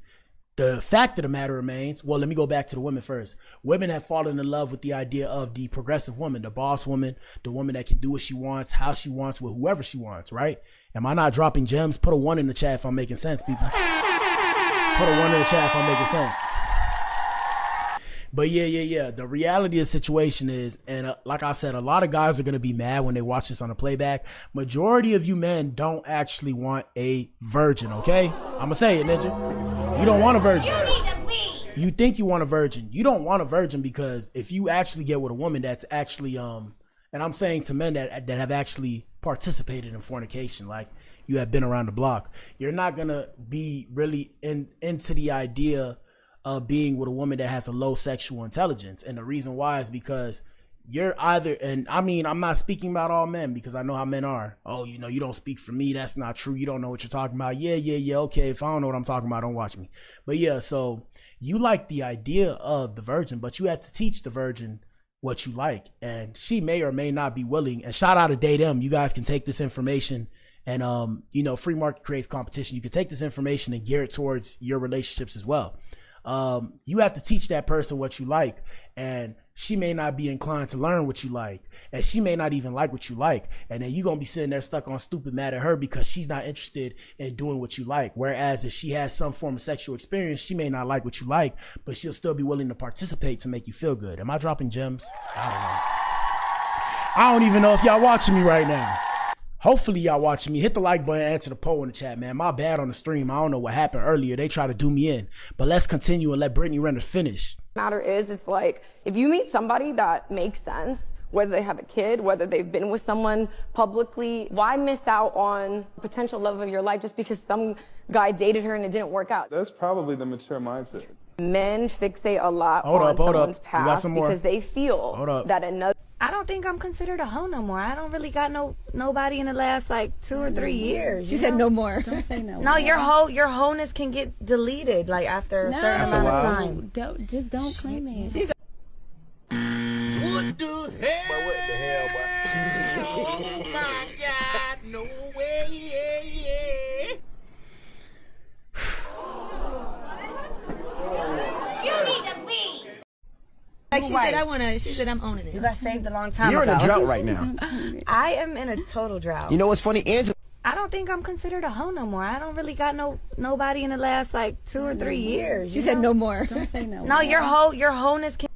The fact of the matter remains, well, let me go back to the women first. Women have fallen in love with the idea of the progressive woman, the boss woman, the woman that can do what she wants, how she wants, with whoever she wants, right? Am I not dropping gems? Put a 1 in the chat if I'm making sense, people. Put a 1 in the chat if I'm making sense. But yeah. The reality of the situation is, and like I said, a lot of guys are going to be mad when they watch this on the playback. Majority of you men don't actually want a virgin, okay? I'm going to say it, Ninja. You don't want a virgin. You think you want a virgin. You don't want a virgin, because if you actually get with a woman that's actually, and I'm saying to men that have actually participated in fornication, like you have been around the block, you're not going to be really into the idea of being with a woman that has a low sexual intelligence. And the reason why is because you're either, and I mean, I'm not speaking about all men, because I know how men are. Oh, you know, you don't speak for me. That's not true. You don't know what you're talking about. Yeah. Okay, if I don't know what I'm talking about, don't watch me. But yeah, so you like the idea of the virgin, but you have to teach the virgin what you like. And she may or may not be willing. And shout out to Datem. You guys can take this information and, you know, free market creates competition. You can take this information and gear it towards your relationships as well. You have to teach that person what you like, and she may not be inclined to learn what you like, and she may not even like what you like. And then you're going to be sitting there stuck on stupid mad at her because she's not interested in doing what you like. Whereas if she has some form of sexual experience, she may not like what you like, but she'll still be willing to participate to make you feel good. Am I dropping gems? I don't know. I don't even know if y'all watching me right now. Hopefully y'all watching me. Hit the like button, answer the poll in the chat, man. My bad on the stream. I don't know what happened earlier. They tried to do me in. But let's continue and let Brittany Renner finish. Matter is, it's like, if you meet somebody that makes sense, whether they have a kid, whether they've been with someone publicly, why miss out on potential love of your life just because some guy dated her and it didn't work out? That's probably the mature mindset. Men fixate a lot Hold on up, hold someone's up. We got past some more. because they feel that another. I don't think I'm considered a hoe no more. I don't really got nobody in the last like 2 or 3 years. She said no more. Don't say no. No, your wholeness can get deleted like after a certain amount of time. Don't claim it. What the hell? But what the hell, boy? Oh my God, no way, yeah. You need to leave. Like she said, I'm owning it. You got saved a long time You're ago. in a drought right now. I am in a total drought. You know what's funny? Angela. I don't think I'm considered a hoe no more. I don't really got nobody in the last like 2 or 3 years. She said no more. Don't say no. No, your wholeness can.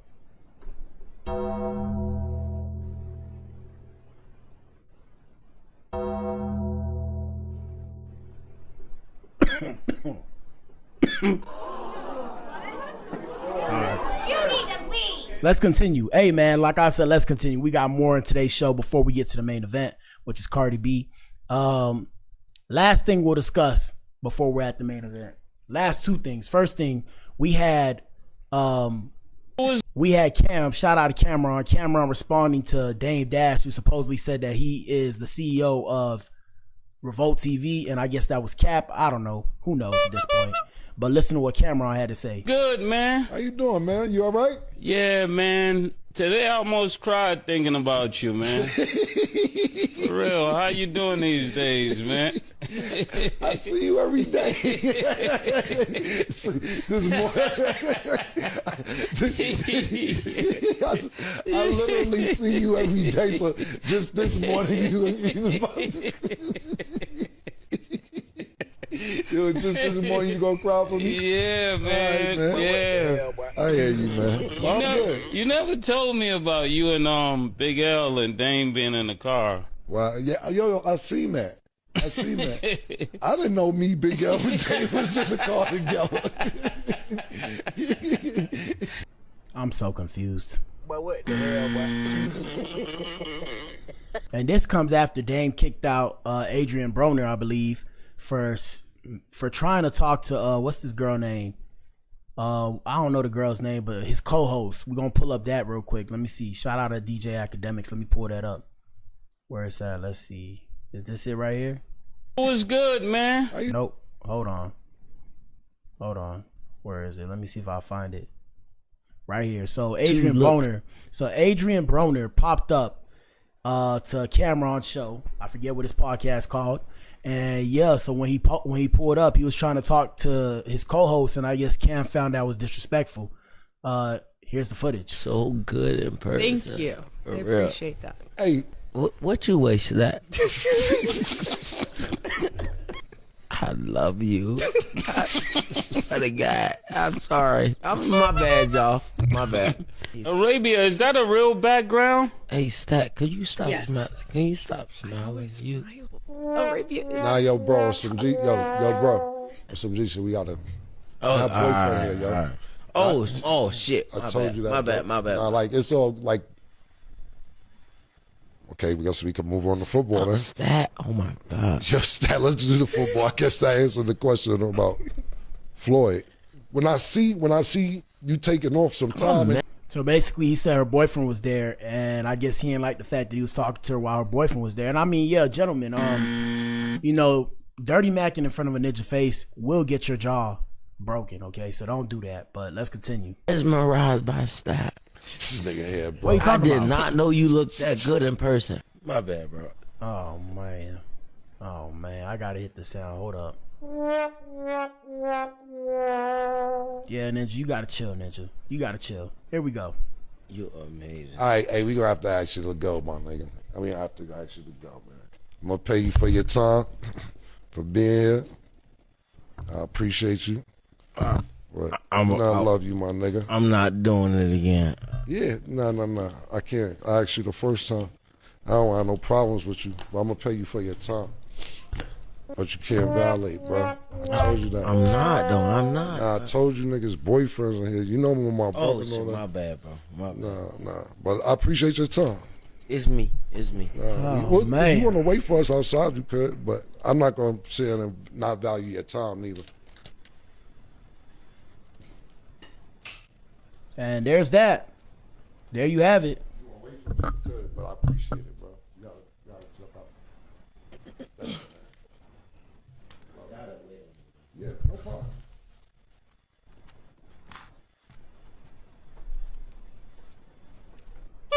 Let's continue. Hey, man, like I said, let's continue. We got more in today's show before we get to the main event, which is Cardi B. Last thing we'll discuss before we're at the main event. Last two things. First thing, we had Cam. Shout out to Cameron. Cameron responding to Dame Dash, who supposedly said that he is the CEO of Revolt TV, and I guess that was Cap. I don't know. Who knows at this point? But listen to what Cameron had to say. Good, man. How you doing, man? You all right? Yeah, man. Today I almost cried thinking about you, man. For real. How you doing these days, man? I see you every day. This morning, I literally see you every day. So just this morning, Yo, just this morning you gonna cry for me? Yeah, man. Right, man. Yeah. I hear you, man. You never told me about you and Big L and Dame being in the car. Well, yeah, yo, I seen that. I didn't know me, Big L, and Dame was in the car together. I'm so confused. But what the hell, boy? And this comes after Dame kicked out Adrian Broner, I believe, for trying to talk to what's this girl name? I don't know the girl's name, but his co-host. We're gonna pull up that real quick. Let me see. Shout out to DJ Academics. Let me pull that up. Where it's at? Let's see. Is this it right here? It was good, man. Nope. Hold on. Where is it? Let me see if I find it. Right here. So Adrian Broner popped up to Cameron's show. I forget what his podcast called. And yeah, so when he pulled up, he was trying to talk to his co-host, and I guess Cam found that was disrespectful. Here's the footage. So good in person. Thank you. For I real. appreciate that. Hey, what you waste that? I love you. What a guy. I'm sorry. My bad, y'all. My bad. Arabia, is that a real background? Hey, Stat, could you stop Yes. Can you stop smiling? You. Arabia is nah, yo, bro, some G, bro, some G shit. We gotta have boyfriend here, yo. Oh, shit. I told you that. My bad. Nah, like it's all like. Okay, we can move on to football then. Stat. Oh my God. Just Stat. Let's do the football. I guess that answered the question about Floyd. When I see you taking off some time. So basically, he said her boyfriend was there, and I guess he didn't like the fact that he was talking to her while her boyfriend was there. And I mean, yeah, gentlemen, you know, dirty macking in front of a ninja face will get your jaw broken. Okay, so don't do that. But let's continue. Mesmerized by Stat. This nigga here, bro. What you talking about? I did not know you looked that good in person. My bad, bro. Oh man, I gotta hit the sound. Hold up. Yeah, Ninja, you gotta chill, Ninja. You gotta chill. Here we go. You amazing. All right, hey, we gonna have to ask you to go, my nigga. I have to ask you to go, man. I'm gonna pay you for your time, for being here. I appreciate you. I love you, my nigga. I'm not doing it again. Yeah, no. I can't. I asked you the first time. I don't have no problems with you, but I'm gonna pay you for your time. But you can't violate, bro. I told you that. I'm not, though. I'm not. Nah, I told you niggas boyfriends in here. You know when my brother shit, know that. my bad, bro. My bad. Nah. But I appreciate your time. It's me. It's me. If you want to wait for us outside, you could, but I'm not gonna sit here and not value your time neither. And there's that. There you have it. You want to wait for me, you could, but I appreciate it, bro. You gotta step out. Yeah, no problem.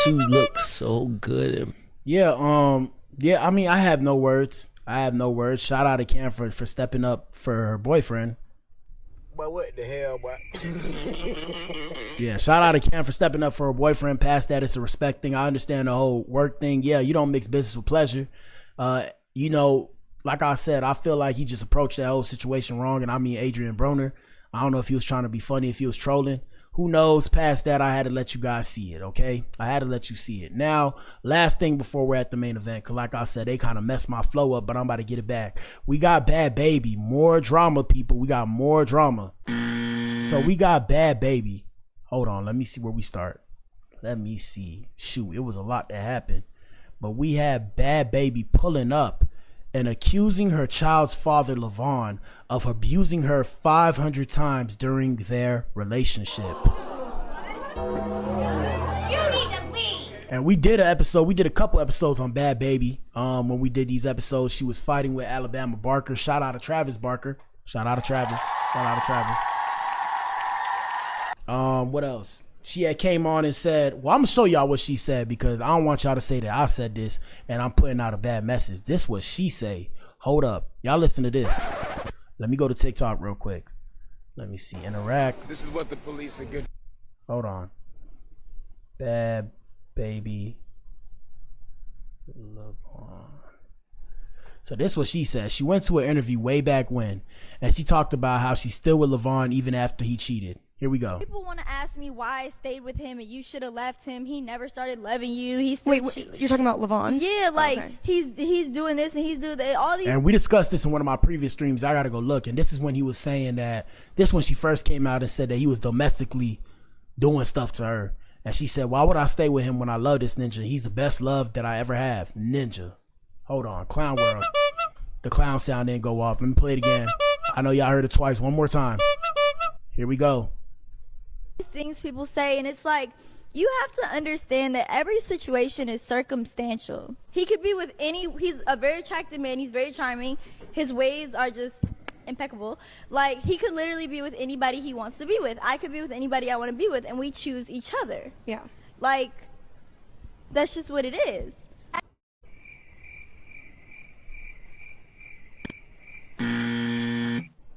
You look so good. Yeah, I mean, I have no words. Shout out to Cam for stepping up for her boyfriend. But what the hell, boy? Yeah, shout out to Cam for stepping up for her boyfriend. Past that, it's a respect thing. I understand the whole work thing. Yeah, you don't mix business with pleasure. You know, like I said, I feel like he just approached that whole situation wrong. And I mean, Adrian Broner, I don't know if he was trying to be funny, if he was trolling. Who knows? Past that, I had to let you guys see it, okay? I had to let you see it. Now, last thing before we're at the main event, because like I said, they kind of messed my flow up, but I'm about to get it back. We got Bad Baby. More drama, people. We got more drama. So we got Bad Baby. Hold on. Let me see where we start. Let me see. Shoot, it was a lot that happened. But we had Bad Baby pulling up and accusing her child's father, Levon, of abusing her 500 times during their relationship. You need to leave. And we did a couple episodes on Bad Baby. When we did these episodes, she was fighting with Alabama Barker. Shout out to Travis Barker. Shout out to Travis. What else? She had came on and said, well, I'm gonna show y'all what she said because I don't want y'all to say that I said this and I'm putting out a bad message. This what she say. Hold up. Y'all listen to this. Let me go to TikTok real quick. Let me see. Interact. This is what the police are good. Hold on. Bad Baby LeBron. So this is what she said. She went to an interview way back when and she talked about how she's still with Levon even after he cheated. Here we go. People want to ask me why I stayed with him and you should have left him. He never started loving you. He's Wait, you're talking about Levon? Yeah, like Okay. he's doing this and he's doing that. All these. And we discussed this in one of my previous streams. I gotta go look. And this is when he was saying that this when she first came out and said that he was domestically doing stuff to her. And she said, why would I stay with him when I love this ninja? He's the best love that I ever have. Ninja. Hold on. Clown World. The clown sound didn't go off. Let me play it again. I know y'all heard it twice. One more time. Here we go. Things people say, and it's like you have to understand that every situation is circumstantial. He could be with he's a very attractive man, he's very charming, his ways are just impeccable. Like he could literally be with anybody he wants to be with. I could be with anybody I want to be with, and we choose each other. Yeah. Like that's just what it is.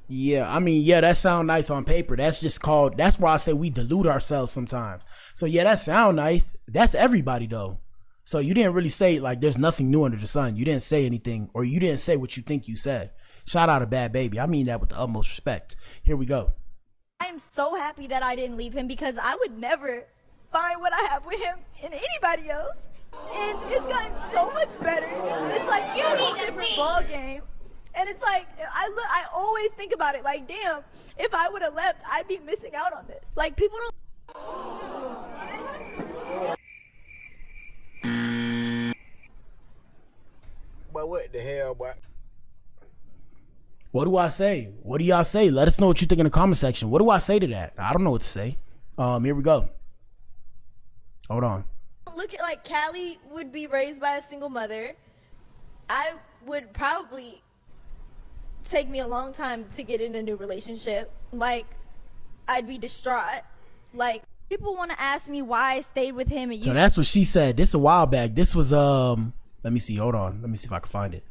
Yeah, I mean, yeah, that sound nice on paper. That's why I say we delude ourselves sometimes. So yeah, that sound nice. That's everybody though. So you didn't really say like there's nothing new under the sun. You didn't say anything, or you didn't say what you think you said. Shout out to Bad Baby. I mean that with the utmost respect. Here we go. I am so happy that I didn't leave him because I would never find what I have with him in anybody else. And it's gotten so much better. It's like a whole different ball game. And it's like, I always think about it like, damn, if I would have left, I'd be missing out on this. Like, people don't. But what the hell, boy? What do I say? What do y'all say? Let us know what you think in the comment section. What do I say to that? I don't know what to say. Here we go. Hold on. Look at, like, Callie would be raised by a single mother. I would probably take me a long time to get in a new relationship. Like, I'd be distraught. Like, people want to ask me why I stayed with him. And so that's what she said. This a while back. This was let me see. Hold on. Let me see if I can find it.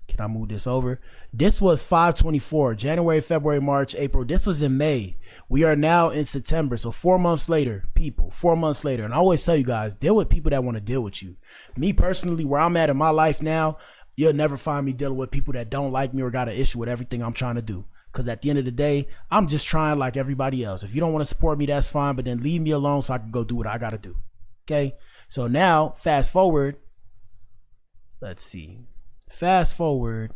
Can I move this over? This was 5/24, January, February, March, April. This was in May. We are now in September. So 4 months later, people, 4 months later. And I always tell you guys, deal with people that want to deal with you. Me personally, where I'm at in my life now, you'll never find me dealing with people that don't like me or got an issue with everything I'm trying to do. Because at the end of the day, I'm just trying like everybody else. If you don't want to support me, that's fine. But then leave me alone so I can go do what I got to do. Okay? So now, fast forward, Let's see. Fast forward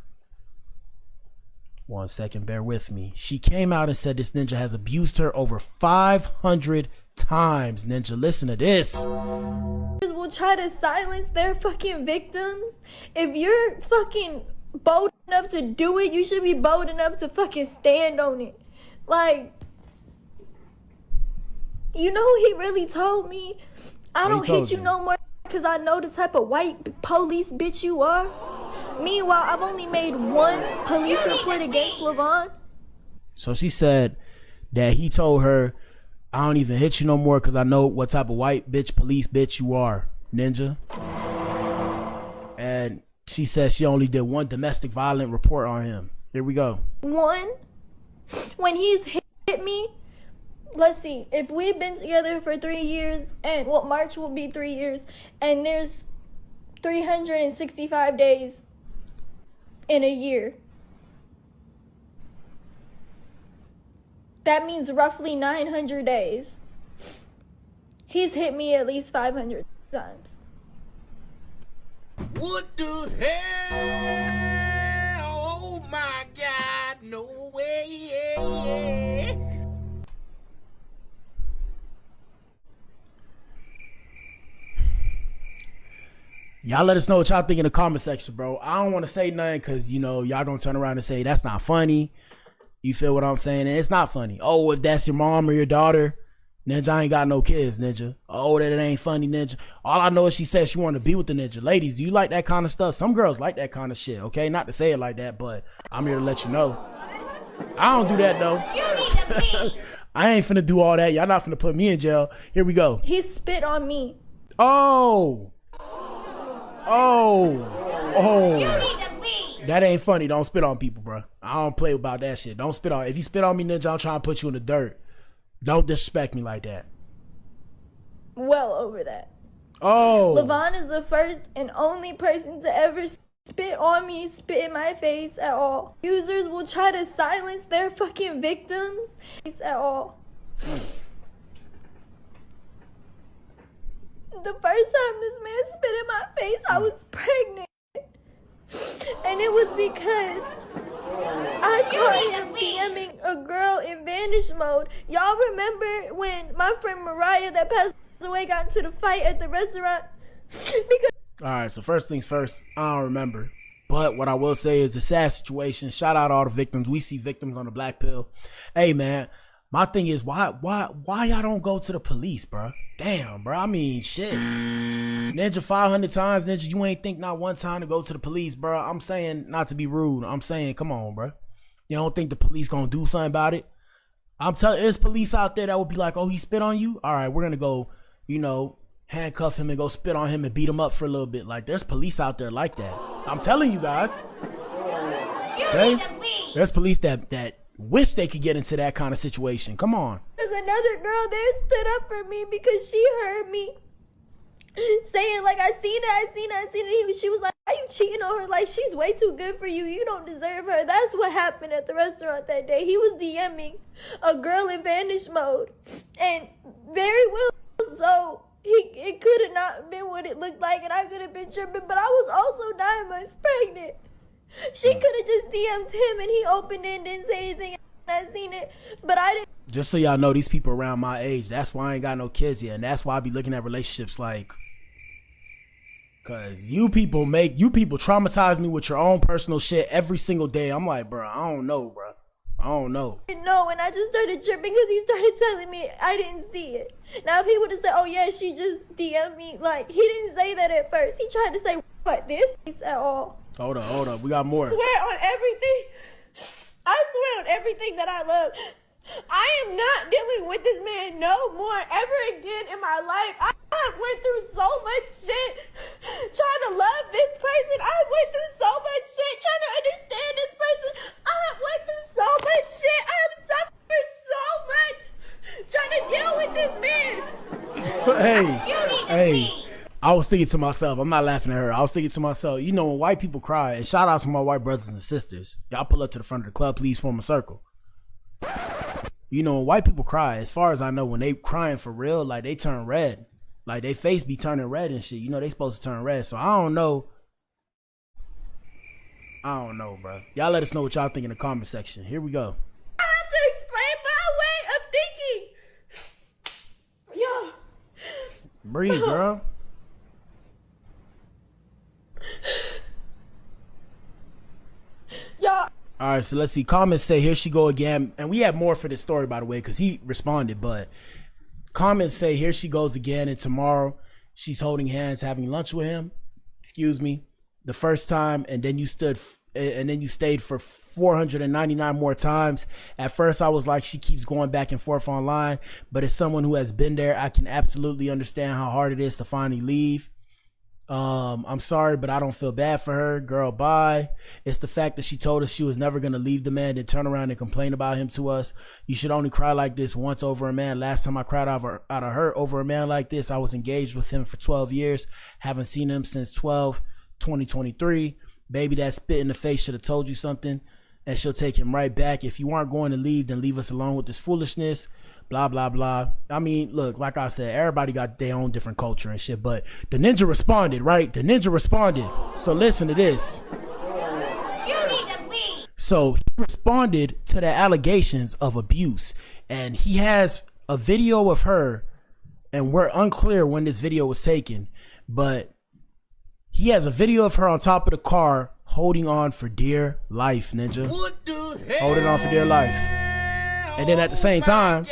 1 second, bear with me. She came out and said this ninja has abused her over 500 times. Ninja, listen to this. Will try to silence their fucking victims. If you're fucking bold enough to do it, you should be bold enough to fucking stand on it. Like, you know, he really told me, I don't hit you no more because I know the type of white police bitch you are. Meanwhile, I've only made one police report against Levon. So she said that he told her, I don't even hit you no more because I know what type of white bitch police bitch you are, Ninja. And she said she only did one domestic violent report on him. Here we go. One, when he's hit me, let's see, if we've been together for 3 years, and well, March will be 3 years, and there's 365 days in a year. That means roughly 900 days. He's hit me at least 500 times. What the hell? Oh my God, no way. Y'all let us know what y'all think in the comment section, bro. I don't want to say nothing because, you know, y'all gonna turn around and say that's not funny. You feel what I'm saying? And it's not funny. Oh, if that's your mom or your daughter, Ninja, I ain't got no kids, Ninja. Oh, that it ain't funny, Ninja. All I know is she said she wanted to be with the Ninja. Ladies, do you like that kind of stuff? Some girls like that kind of shit, okay? Not to say it like that, but I'm here to let you know. I don't do that, though. I ain't finna do all that. Y'all not finna put me in jail. Here we go. He spit on me. Oh. That ain't funny. Don't spit on people, bro. I don't play about that shit. Don't spit on. If you spit on me, Ninja, I'm trying to put you in the dirt. Don't disrespect me like that. Well over that. Oh. Levon is the first and only person to ever spit on me, spit in my face at all. Users will try to silence their fucking victims at all. The first time this man spit in my face, I was pregnant. And it was because I saw him DMing a girl in vanish mode. Y'all remember when my friend Mariah that passed away got into the fight at the restaurant? Because Alright, so first things first, I don't remember. But what I will say is a sad situation. Shout out all the victims. We see victims on the black pill. Hey man, my thing is why y'all don't go to the police, bro? Damn, bro. I mean, shit. Ninja 500 times, Ninja, you ain't think not one time to go to the police, bro. I'm saying, not to be rude, I'm saying, come on, bro. You don't think the police gonna do something about it? I'm telling, there's police out there that would be like, oh, he spit on you? All right, we're gonna go, you know, handcuff him and go spit on him and beat him up for a little bit. Like, there's police out there like that. I'm telling you guys. Okay? There's police that wish they could get into that kind of situation. Come on. there's another girl there stood up for me because she heard me saying, like, I seen it. She was like, why you cheating on her? Like, she's way too good for you. You don't deserve her. That's what happened at the restaurant that day. He was DMing a girl in vanish mode. And very well so, it could have not been what it looked like, and I could have been tripping, but I was also 9 months pregnant. She could have just DM'd him, and he opened it and didn't say anything. I seen it, but I didn't. Just so y'all know, these people around my age, that's why I ain't got no kids yet, and that's why I be looking at relationships like, cause you people traumatize me with your own personal shit every single day. I'm like, bro, I don't know, bro. I don't know. No, and I just started tripping because he started telling me I didn't see it. Now, if he would have said, oh yeah, she just DM'd me, like, he didn't say that at first. He tried to say, what, this at all? Hold up, we got more. I swear on everything. I swear on everything that I love. I am not dealing with this man no more ever again in my life. I went through so much shit trying to love this person. I went through so much shit trying to understand this person. I went through so much shit. I have suffered so much trying to deal with this man. Hey. I was thinking to myself, I'm not laughing at her. I was thinking to myself, you know, when white people cry, and shout out to my white brothers and sisters. Y'all pull up to the front of the club, please form a circle. You know, when white people cry, as far as I know, when they crying for real, like they turn red. Like they face be turning red and shit. You know, they supposed to turn red. So I don't know I don't know, bro. Y'all let us know what y'all think in the comment section. Here we go. I have to explain my way of thinking. Yo. Breathe, girl. Y'all. All right, so let's see. Comments say, here she go again. And we have more for this story, by the way, because he responded. But comments say, here she goes again. And tomorrow she's holding hands, having lunch with him. Excuse me. The first time, and then you stayed for 499 more times. At first, I was like, she keeps going back and forth online. But as someone who has been there, I can absolutely understand how hard it is to finally leave. I'm sorry, but I don't feel bad for her. Girl, bye. It's the fact that she told us she was never going to leave the man, then turn around and complain about him to us. You should only cry like this once over a man. Last time I cried out of hurt over a man like this, I was engaged with him for 12 years. Haven't seen him since 2023. Baby, that spit in the face should have told you something, and she'll take him right back. If you aren't going to leave, then leave us alone with this foolishness. Blah, blah, blah. I mean, look, like I said, everybody got their own different culture and shit, but the ninja responded, right? The ninja responded. So listen to this. You need to leave. So he responded to the allegations of abuse, and he has a video of her, and we're unclear when this video was taken, but he has a video of her on top of the car holding on for dear life, ninja. What the hell? Holding on for dear life. And then at the same time,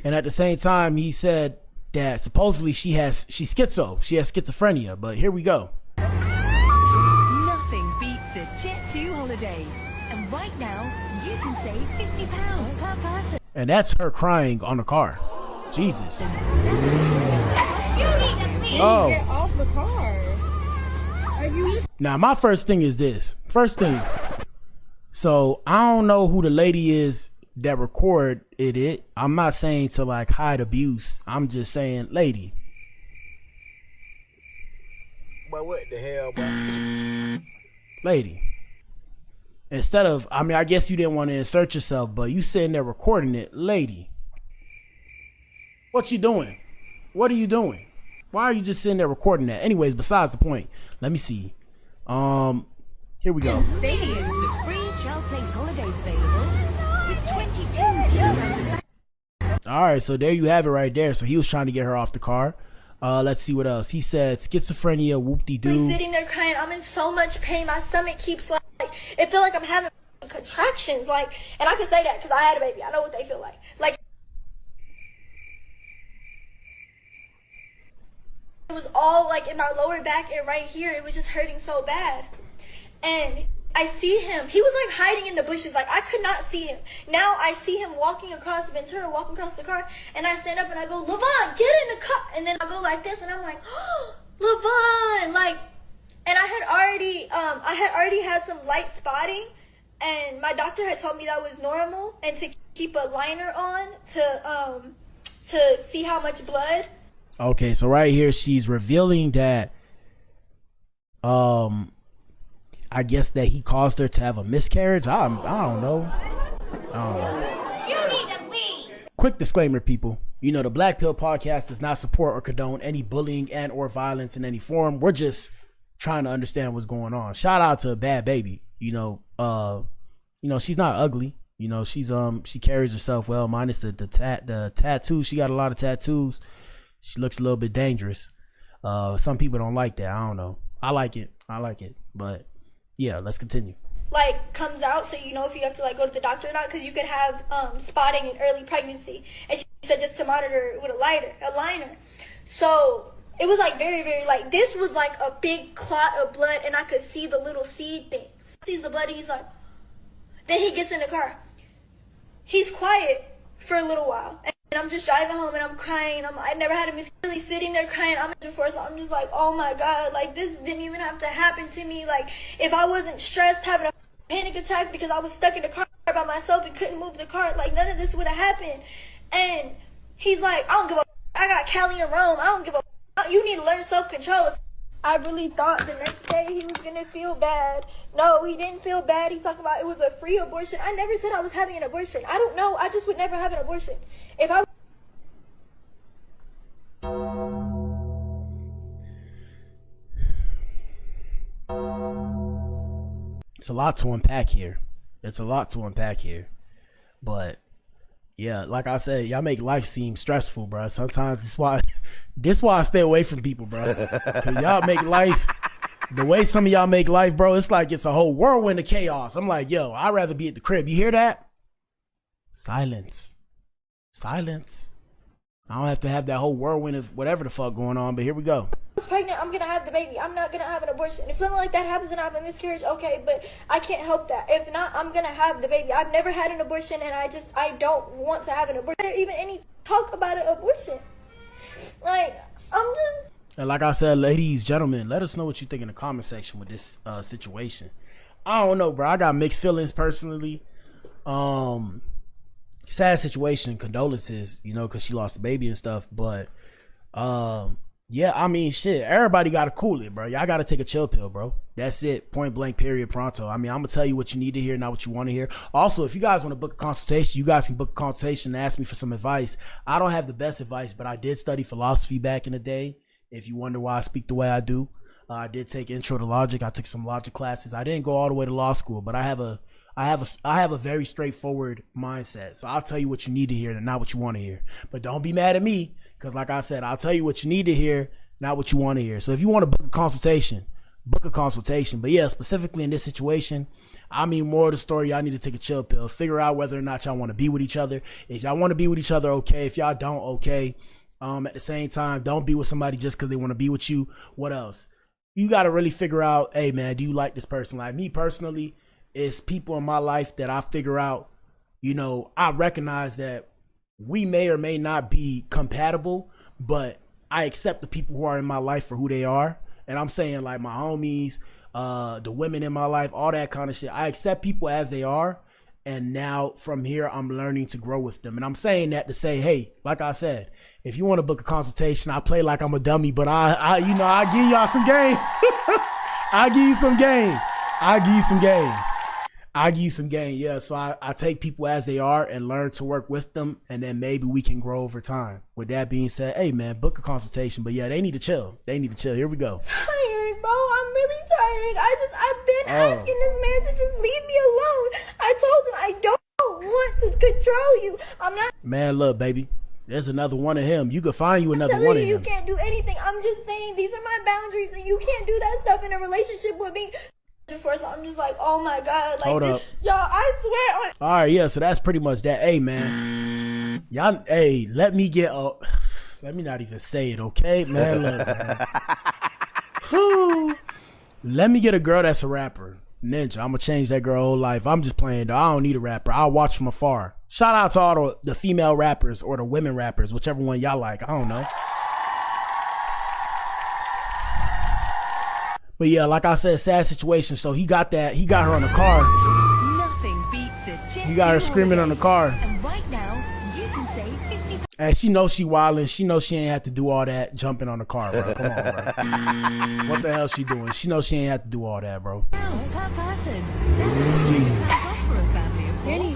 and at the same time, he said that supposedly she's schizo. She has schizophrenia. But here we go. Nothing beats a Jet2 holiday. And right now, you can save £50 per person. And that's her crying on the car. Jesus. Oh. Get off the car. Are you? Now, my first thing is this. First thing. So I don't know who the lady is that recorded it. I'm not saying to like hide abuse. I'm just saying, lady. But what the hell, boy? Lady. Instead of, I mean, I guess you didn't want to insert yourself, but you sitting there recording it, lady. What you doing? What are you doing? Why are you just sitting there recording that? Anyways, besides the point, let me see. Here we go. Stadiums, free Shell Place holidays available with 22 All right, so there you have it right there. So he was trying to get her off the car. Let's see what else. He said schizophrenia, whoop-de-doo. Sitting there crying, I'm in so much pain. My stomach keeps like, it feel like I'm having contractions. Like, and I can say that because I had a baby. I know what they feel like. Like, it was all like in my lower back and right here. It was just hurting so bad. And I see him. He was like hiding in the bushes. Like I could not see him. Now I see him walking across Ventura, walking across the car. And I stand up and I go, Levon, get in the car. And then I go like this and I'm like, oh, Levon. Like, and I had already had some light spotting. And my doctor had told me that was normal. And to keep a liner on to see how much blood. Okay, so right here she's revealing that I guess that he caused her to have a miscarriage. I don't know. You need to leave. Quick disclaimer, people. You know, the Black Pill Podcast does not support or condone any bullying and or violence in any form. We're just trying to understand what's going on. Shout out to Bad Baby. You know, she's not ugly. You know, she's she carries herself well, minus the tattoo. She got a lot of tattoos. She looks a little bit dangerous. Some people don't like that. I don't know. I like it. But yeah, let's continue. Like comes out, so you know if you have to like go to the doctor or not, because you could have spotting in early pregnancy. And she said just to monitor with a liner. So it was like very, very like this was like a big clot of blood, and I could see the little seed thing. He sees the blood, and he's like. Then he gets in the car. He's quiet for a little while, and I'm just driving home and I'm crying. I never had a miscarriage. Really sitting there crying. I'm just like, oh my God, like this didn't even have to happen to me. Like if I wasn't stressed, having a panic attack because I was stuck in the car by myself and couldn't move the car, like none of this would have happened. And he's like, I don't give a. I got Cali and Rome. I don't give a. You need to learn self-control. I really thought the next day he was gonna feel bad. No, he didn't feel bad. He's talking about it was a free abortion. I never said I was having an abortion. I don't know. I just would never have an abortion. If I it's a lot to unpack here. It's a lot to unpack here. But yeah, like I said, y'all make life seem stressful, bro. Sometimes this why I stay away from people, bro. Cause y'all make life, the way some of y'all make life, bro, it's like it's a whole whirlwind of chaos. I'm like, yo, I'd rather be at the crib. You hear that? Silence. Silence. I don't have to have that whole whirlwind of whatever the fuck going on, but here we go. I was pregnant, I'm gonna have the baby. I'm not gonna have an abortion. If something like that happens and I have a miscarriage, okay, but I can't help that. If not, I'm gonna have the baby. I've never had an abortion, and I don't want to have an abortion. There even any talk about an abortion. Like, I'm just... And like I said, ladies, gentlemen, let us know what you think in the comment section with this situation. I don't know, bro. I got mixed feelings personally. Sad situation, condolences, you know, because she lost the baby and stuff. But yeah, I mean, shit, everybody got to cool it, bro. Y'all got to take a chill pill, bro. That's it. Point blank, period, pronto. I mean, I'm going to tell you what you need to hear, not what you want to hear. Also, if you guys want to book a consultation, you guys can book a consultation and ask me for some advice. I don't have the best advice, but I did study philosophy back in the day. If you wonder why I speak the way I do, I did take intro to logic. I took some logic classes. I didn't go all the way to law school, but I have a very straightforward mindset. So I'll tell you what you need to hear and not what you want to hear. But don't be mad at me, because like I said, I'll tell you what you need to hear, not what you want to hear. So if you want to book a consultation, book a consultation. But yeah, specifically in this situation, I mean, more of the story, y'all need to take a chill pill. Figure out whether or not y'all want to be with each other. If y'all want to be with each other, okay. If y'all don't, okay. At the same time, don't be with somebody just because they want to be with you. What else? You got to really figure out, hey, man, do you like this person? Like me personally, it's people in my life that I figure out, you know, I recognize that we may or may not be compatible, but I accept the people who are in my life for who they are. And I'm saying like my homies, the women in my life, all that kind of shit. I accept people as they are. And now from here, I'm learning to grow with them. And I'm saying that to say, hey, like I said, if you want to book a consultation, I play like I'm a dummy, but I give y'all some game. I give you some game. I give you some game. I give you some game. Yeah. So I take people as they are and learn to work with them. And then maybe we can grow over time. With that being said, hey man, book a consultation. But yeah, they need to chill. They need to chill. Here we go. Tired, bro. I'm really tired. I've been asking this man to just leave me alone. I told him I don't want to control you. I'm not. Man, look, baby. There's another one of him. You could find you another one of him. You can't do anything. I'm just saying these are my boundaries, and you can't do that stuff in a relationship with me. First, I'm just like, oh my god, like, hold up, y'all. I swear on. All right, yeah. So that's pretty much that. Hey, man, y'all. Hey, let me not even say it, okay, man. Look, man. Let me get a girl that's a rapper. Ninja, I'm gonna change that girl whole life. I'm just playing though. I don't need a rapper. I'll watch from afar. Shout out to all the female rappers or the women rappers, whichever one y'all like. I don't know. But yeah, like I said, sad situation. So he got her on the car. Nothing beats it. He got her screaming on the car. And right now, you can save 50. And she knows she wildin'. She knows she ain't have to do all that jumping on the car, bro. Come on, bro. What the hell she doing? She knows she ain't have to do all that, bro. Jesus.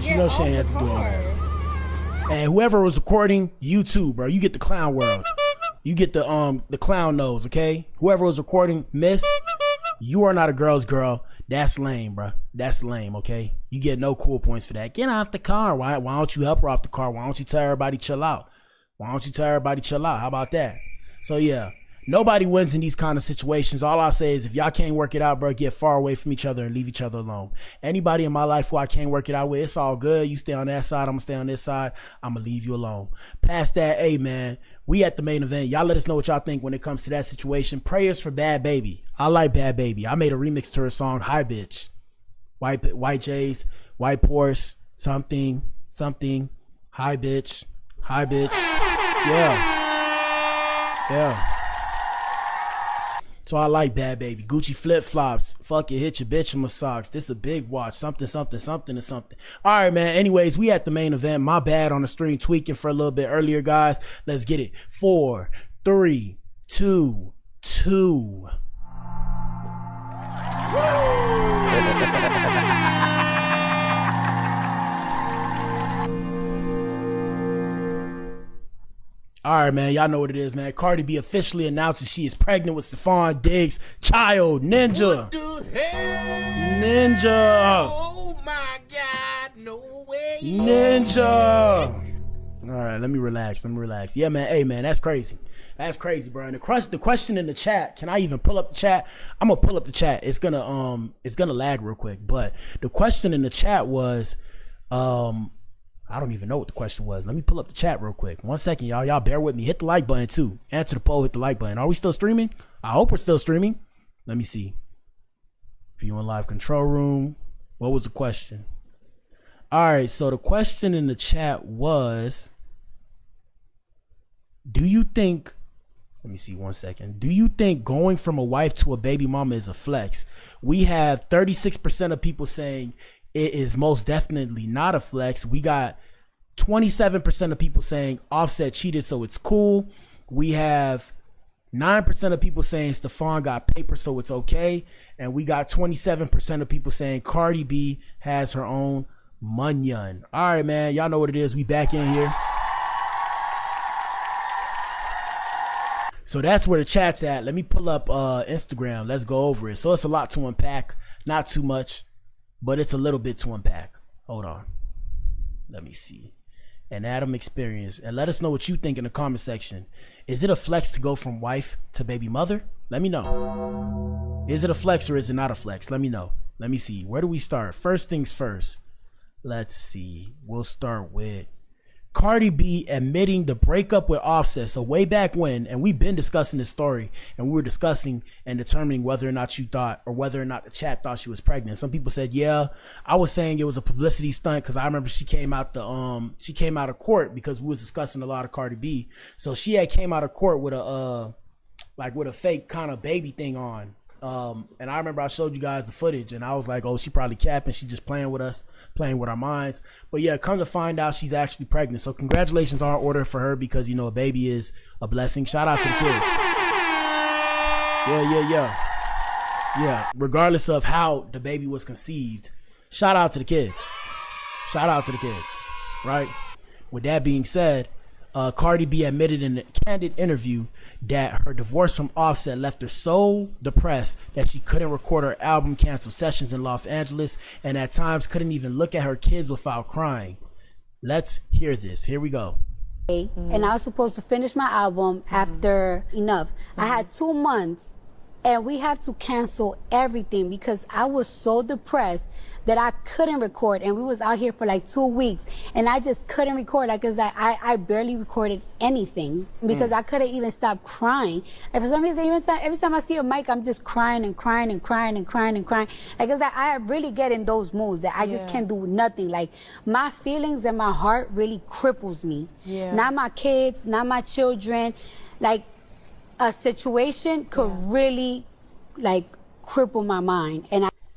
She knows she ain't have to do all that. And whoever was recording, you too, bro. You get the clown world. You get the clown nose, okay? Whoever was recording, miss, you are not a girl's girl. That's lame, bro. That's lame, okay? You get no cool points for that. Get off the car. Why don't you help her off the car? Why don't you tell everybody chill out? Why don't you tell everybody chill out? How about that? So yeah, nobody wins in these kind of situations. All I say is if y'all can't work it out, bro, get far away from each other and leave each other alone. Anybody in my life who I can't work it out with, it's all good. You stay on that side, I'm gonna stay on this side. I'm gonna leave you alone. Past that, hey man, we at the main event. Y'all let us know what y'all think when it comes to that situation. Prayers for Bad Baby. I like Bad Baby. I made a remix to her song, Hi Bitch. White J's, White Porsche, something, Hi Bitch, Hi Bitch. Yeah. So I like Bad Baby. Gucci flip flops. Fuck it, hit your bitch in my socks. This a big watch. Something. All right, man. Anyways, we at the main event. My bad on the stream tweaking for a little bit earlier, guys. Let's get it. 4, 3, 2, 2. All right, man. Y'all know what it is, man. Cardi B officially announces she is pregnant with Stefon Diggs' child, Ninja. Ninja. Oh my God, no way. Ninja. All right, let me relax. Yeah, man. Hey, man, that's crazy. That's crazy, bro. And the question in the chat, can I even pull up the chat? I'm gonna pull up the chat. It's gonna lag real quick. But the question in the chat was, I don't even know what the question was. Let me pull up the chat real quick. 1 second, y'all. Y'all bear with me. Hit the like button too. Answer the poll. Hit the like button. Are we still streaming? I hope we're still streaming. Let me see. Viewing live control room. What was the question? All right. So the question in the chat was, do you think? Let me see 1 second. Do you think going from a wife to a baby mama is a flex? We have 36% of people saying it is most definitely not a flex. We got 27% of people saying Offset cheated, so it's cool. We have 9% of people saying Stefon got paper, so it's okay. And we got 27% of people saying Cardi B has her own munyon. All right, man. Y'all know what it is. We back in here. So that's where the chat's at. Let me pull up Instagram. Let's go over it. So it's a lot to unpack. Not too much, but it's a little bit to unpack. Hold on. Let me see. An Adam experience. And let us know what you think in the comment section. Is it a flex to go from wife to baby mother? Let me know. Is it a flex or is it not a flex? Let me know. Let me see. Where do we start? First things first. Let's see. We'll start with Cardi B admitting the breakup with Offset. So way back when, and we've been discussing this story, and we were discussing and determining whether or not you thought, or whether or not the chat thought she was pregnant. Some people said, yeah. I was saying it was a publicity stunt because I remember she came out of court because we was discussing a lot of Cardi B. So she had came out of court with a fake kind of baby thing on. And I remember I showed you guys the footage and I was like, oh, she probably capping. She just playing with us, playing with our minds. But yeah, come to find out she's actually pregnant. So congratulations are in order for her because, you know, a baby is a blessing. Shout out to the kids. Yeah. Regardless of how the baby was conceived, shout out to the kids. Right? With that being said, Cardi B admitted in a candid interview that her divorce from Offset left her so depressed that she couldn't record her album, canceled sessions in Los Angeles, and at times couldn't even look at her kids without crying. Let's hear this. Here we go. And I was supposed to finish my album after Enough. I had 2 months and we had to cancel everything because I was so depressed that I couldn't record, and we was out here for like 2 weeks and I just couldn't record, like, cause I barely recorded anything because I couldn't even stop crying. And for some reason, every time I see a mic, I'm just crying and crying and crying and crying and crying. Like, cause I really get in those moods that I just can't do nothing. Like, my feelings and my heart really cripples me. Not my kids, not my children. Like, a situation could really like cripple my mind.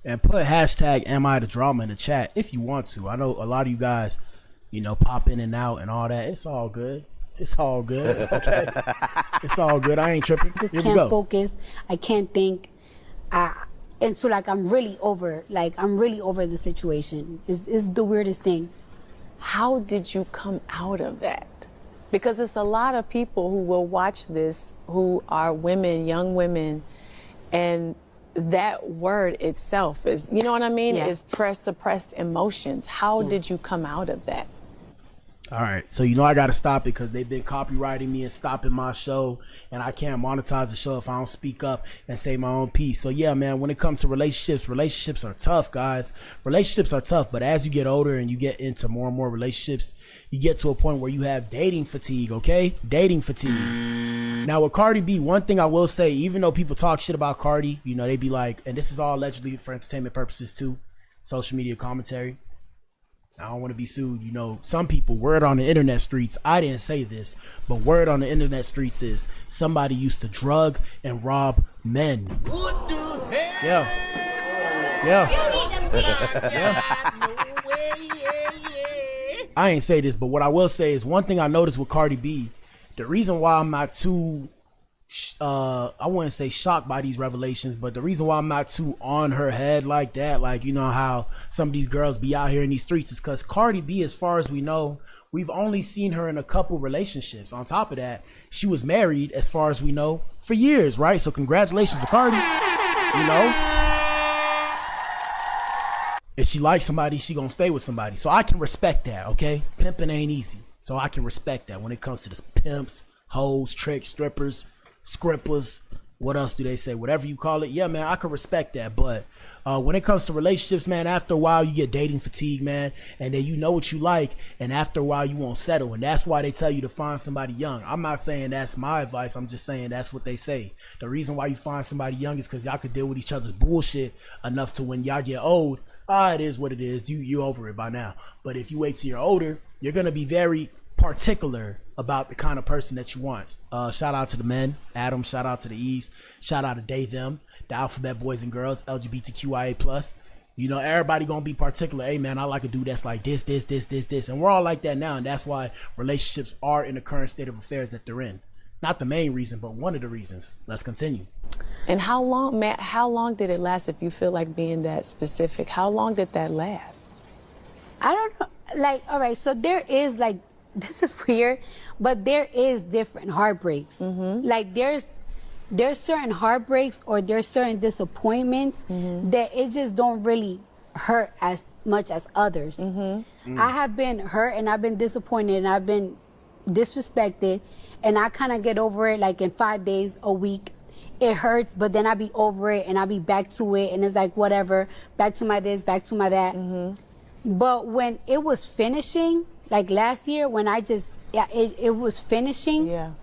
And put hashtag am I the drama in the chat if you want to. I know a lot of you guys, you know, pop in and out and all that. It's all good. Okay. It's all good. I ain't tripping. Just can't focus. I can't think. Until like I'm really over the situation. It's the weirdest thing. How did you come out of that? Because it's a lot of people who will watch this who are women, young women, and that word itself is, you know what I mean, is suppressed emotions. How did you come out of that? All right, so you know I got to stop it because they've been copywriting me and stopping my show, and I can't monetize the show if I don't speak up and say my own piece. So yeah, man, when it comes to relationships are tough, guys. Relationships are tough, but as you get older and you get into more and more relationships, you get to a point where you have dating fatigue, okay? Dating fatigue. Now with Cardi B, one thing I will say, even though people talk shit about Cardi, you know, they be like, and this is all allegedly for entertainment purposes too, social media commentary. I don't want to be sued. You know, some people, word on the internet streets, I didn't say this, but word on the internet streets is somebody used to drug and rob men. What the hell? Yeah. I ain't say this, but what I will say is one thing I noticed with Cardi B, the reason why I'm not too I wouldn't say shocked by these revelations, but the reason why I'm not too on her head like that, like, you know how some of these girls be out here in these streets, is because Cardi B, as far as we know, we've only seen her in a couple relationships. On top of that, she was married, as far as we know, for years, right? So congratulations to Cardi, you know? If she likes somebody, she gonna stay with somebody. So I can respect that, okay? Pimping ain't easy. So I can respect that when it comes to the pimps, hoes, tricks, strippers, scrippers, what else do they say? Whatever you call it. Yeah, man, I can respect that. But when it comes to relationships, man, after a while you get dating fatigue, man, and then you know what you like, and after a while you won't settle, and that's why they tell you to find somebody young. I'm not saying that's my advice. I'm just saying that's what they say. The reason why you find somebody young is because y'all could deal with each other's bullshit enough to when y'all get old, it is what it is. You over it by now. But if you wait till you're older, you're gonna be very particular about the kind of person that you want. Shout out to the men, Adam. Shout out to the Eves. Shout out to they, them, the alphabet boys and girls, LGBTQIA+. You know, everybody gonna be particular. Hey, man, I like a dude that's like this. And we're all like that now. And that's why relationships are in the current state of affairs that they're in. Not the main reason, but one of the reasons. Let's continue. And how long, Matt, how long did it last, if you feel like being that specific? How long did that last? I don't know. Like, all right, so there is, like, this is weird, but there is different heartbreaks. Like, there's certain heartbreaks or there's certain disappointments that it just don't really hurt as much as others. I have been hurt and I've been disappointed and I've been disrespected, and I kind of get over it like in 5 days, a week. It hurts, but then I be over it and I be back to it, and it's like whatever, back to my this, back to my that. But when it was finishing, like last year, when it was finishing,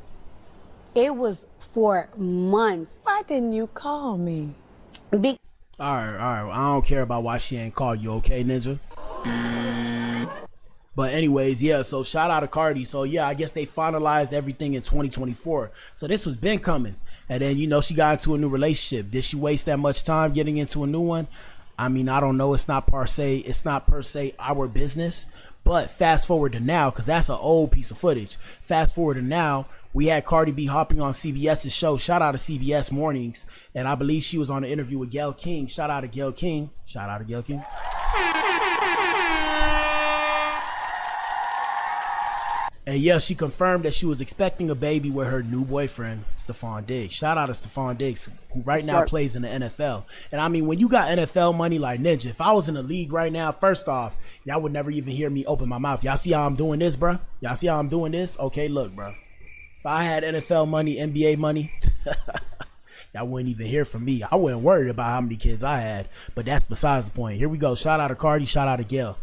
it was for months. Why didn't you call me? All right. I don't care about why she ain't called you, okay, Ninja? But anyways, yeah, so shout out to Cardi. So yeah, I guess they finalized everything in 2024. So this was been coming. And then, you know, she got into a new relationship. Did she waste that much time getting into a new one? I mean, I don't know. It's not per se our business. But fast forward to now, because that's an old piece of footage. Fast forward to now, we had Cardi B hopping on CBS's show. Shout out to CBS Mornings. And I believe she was on an interview with Gayle King. Shout out to Gayle King. Shout out to Gayle King. And yeah, she confirmed that she was expecting a baby with her new boyfriend, Stefon Diggs. Shout out to Stefon Diggs, who right now plays in the NFL. And I mean, when you got NFL money like Ninja, if I was in the league right now, first off, y'all would never even hear me open my mouth. Y'all see how I'm doing this, bro? Y'all see how I'm doing this? Okay, look, bro. If I had NFL money, NBA money, y'all wouldn't even hear from me. I wouldn't worry about how many kids I had, but that's besides the point. Here we go. Shout out to Cardi. Shout out to Gayle.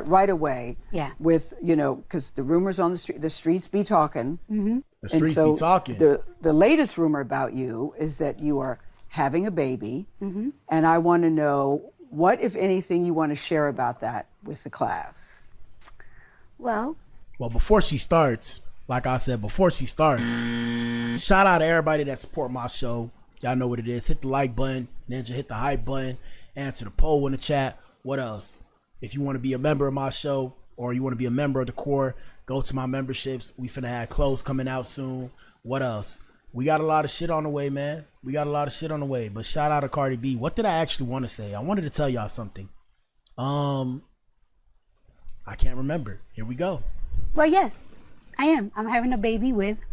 Right away, with, you know, because the rumors on the streets be talking. The streets be talking. The latest rumor about you is that you are having a baby, and I want to know what, if anything, you want to share about that with the class. Well, before she starts, like I said, shout out to everybody that support my show. Y'all know what it is. Hit the like button, Ninja, hit the hype button, answer the poll in the chat. What else? If you want to be a member of my show or you want to be a member of the core, go to my memberships. We finna have clothes coming out soon. What else? We got a lot of shit on the way, man. But shout out to Cardi B. What did I actually want to say? I wanted to tell y'all something. I can't remember. Here we go. Well, yes, I am. I'm having a baby with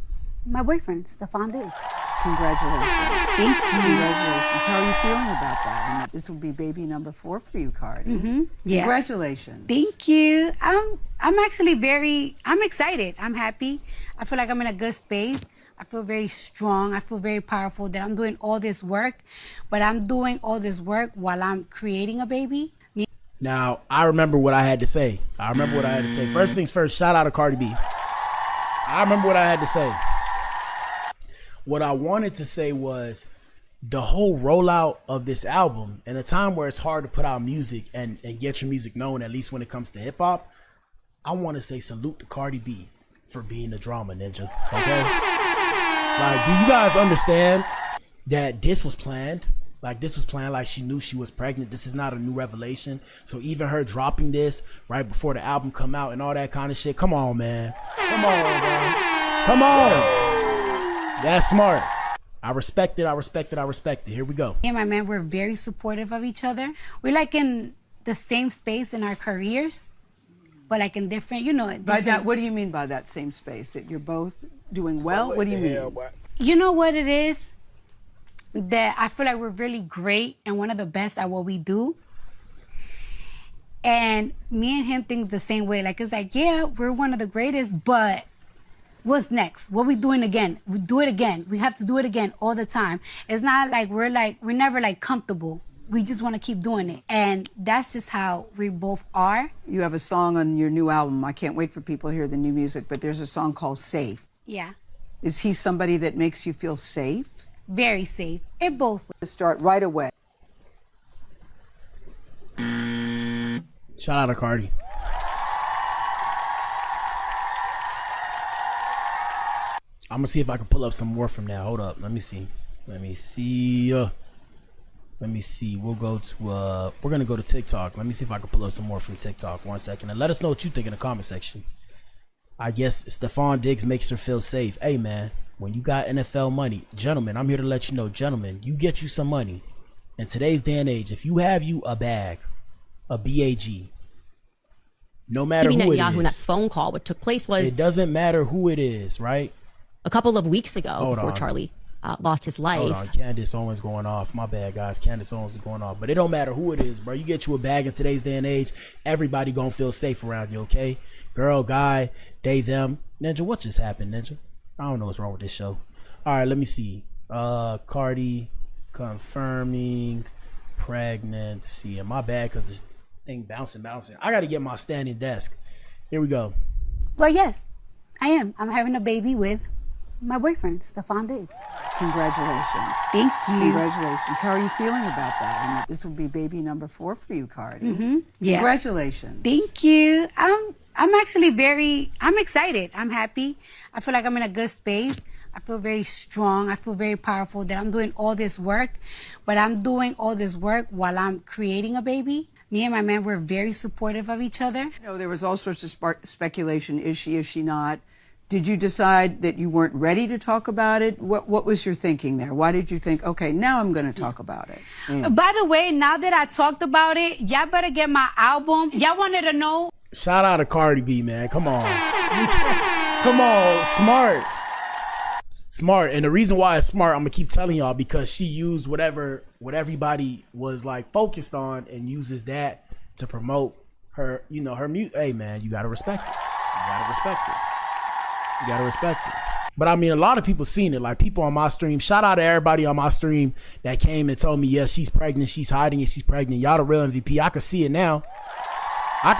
my boyfriend, Stefon Diggs. Congratulations. Thank you. Congratulations. How are you feeling about that? And this will be baby number 4 for you, Cardi. Yeah. Congratulations. Thank you. I'm actually I'm excited. I'm happy. I feel like I'm in a good space. I feel very strong. I feel very powerful that I'm doing all this work, but I'm doing all this work while I'm creating a baby. Now, I remember what I had to say. First things first, shout out to Cardi B. I remember what I had to say. What I wanted to say was the whole rollout of this album, in a time where it's hard to put out music and get your music known, at least when it comes to hip hop, I want to say salute to Cardi B for being the drama, Ninja. Okay? Like, do you guys understand that this was planned? Like, she knew she was pregnant. This is not a new revelation. So even her dropping this right before the album come out and all that kind of shit, come on, man. Come on, bro. Come on. That's smart. I respect it. I respect it. I respect it. Here we go. Me and my man, we're very supportive of each other. We're like in the same space in our careers, but like in different, By that, what do you mean by that same space? That you're both doing well? What do you mean? You know what it is? That I feel like we're really great and one of the best at what we do. And me and him think the same way. Like, it's like, yeah, we're one of the greatest, but what's next? What we doing again? We do it again. We have to do it again all the time. It's not like we're never like comfortable. We just want to keep doing it. And that's just how we both are. You have a song on your new album. I can't wait for people to hear the new music, but there's a song called Safe. Yeah. Is he somebody that makes you feel safe? Very safe. It both. Let's start right away. Shout out to Cardi. I'm gonna see if I can pull up some more from that. Hold up. Let me see. We'll go to we're gonna go to TikTok. Let me see if I can pull up some more from TikTok. 1 second. And let us know what you think in the comment section. I guess Stefon Diggs makes her feel safe. Hey man, when you got NFL money, gentlemen, I'm here to let you know, gentlemen, you get you some money. In today's day and age, if you have you a bag, a BAG, no matter who it is, that phone call, what took place was, it doesn't matter who it is, right? A couple of weeks ago, before Charlie lost his life. Hold on, Candace Owens going off. My bad, guys. Candace Owens is going off. But it don't matter who it is, bro. You get you a bag in today's day and age, everybody gonna feel safe around you, okay? Girl, guy, they, them. Ninja, what just happened, Ninja? I don't know what's wrong with this show. All right, let me see. Cardi confirming pregnancy. And my bad, because this thing bouncing. I got to get my standing desk. Here we go. Well, yes, I am. I'm having a baby with my boyfriend, Stefon Diggs. Congratulations. Thank you. Congratulations. How are you feeling about that? And this will be baby number 4 for you, Cardi. Mm-hmm. Yeah. Congratulations. Thank you. I'm actually I'm excited. I'm happy. I feel like I'm in a good space. I feel very strong. I feel very powerful that I'm doing all this work, but I'm doing all this work while I'm creating a baby. Me and my man, we're very supportive of each other. There was all sorts of speculation. Is she not? Did you decide that you weren't ready to talk about it? What was your thinking there? Why did you think, okay, now I'm going to talk about it? By the way, now that I talked about it, y'all better get my album. Y'all wanted to know. Shout out to Cardi B, man. Come on. Come on. Smart. And the reason why it's smart, I'm going to keep telling y'all, because she used what everybody was like focused on and uses that to promote her, her music. Hey, man, you got to respect it. You gotta respect it. But I mean, a lot of people seen it. Like people on my stream. Shout out to everybody on my stream that came and told me, yes, she's pregnant. She's hiding it. She's pregnant. Y'all the real MVP. I can see it now. I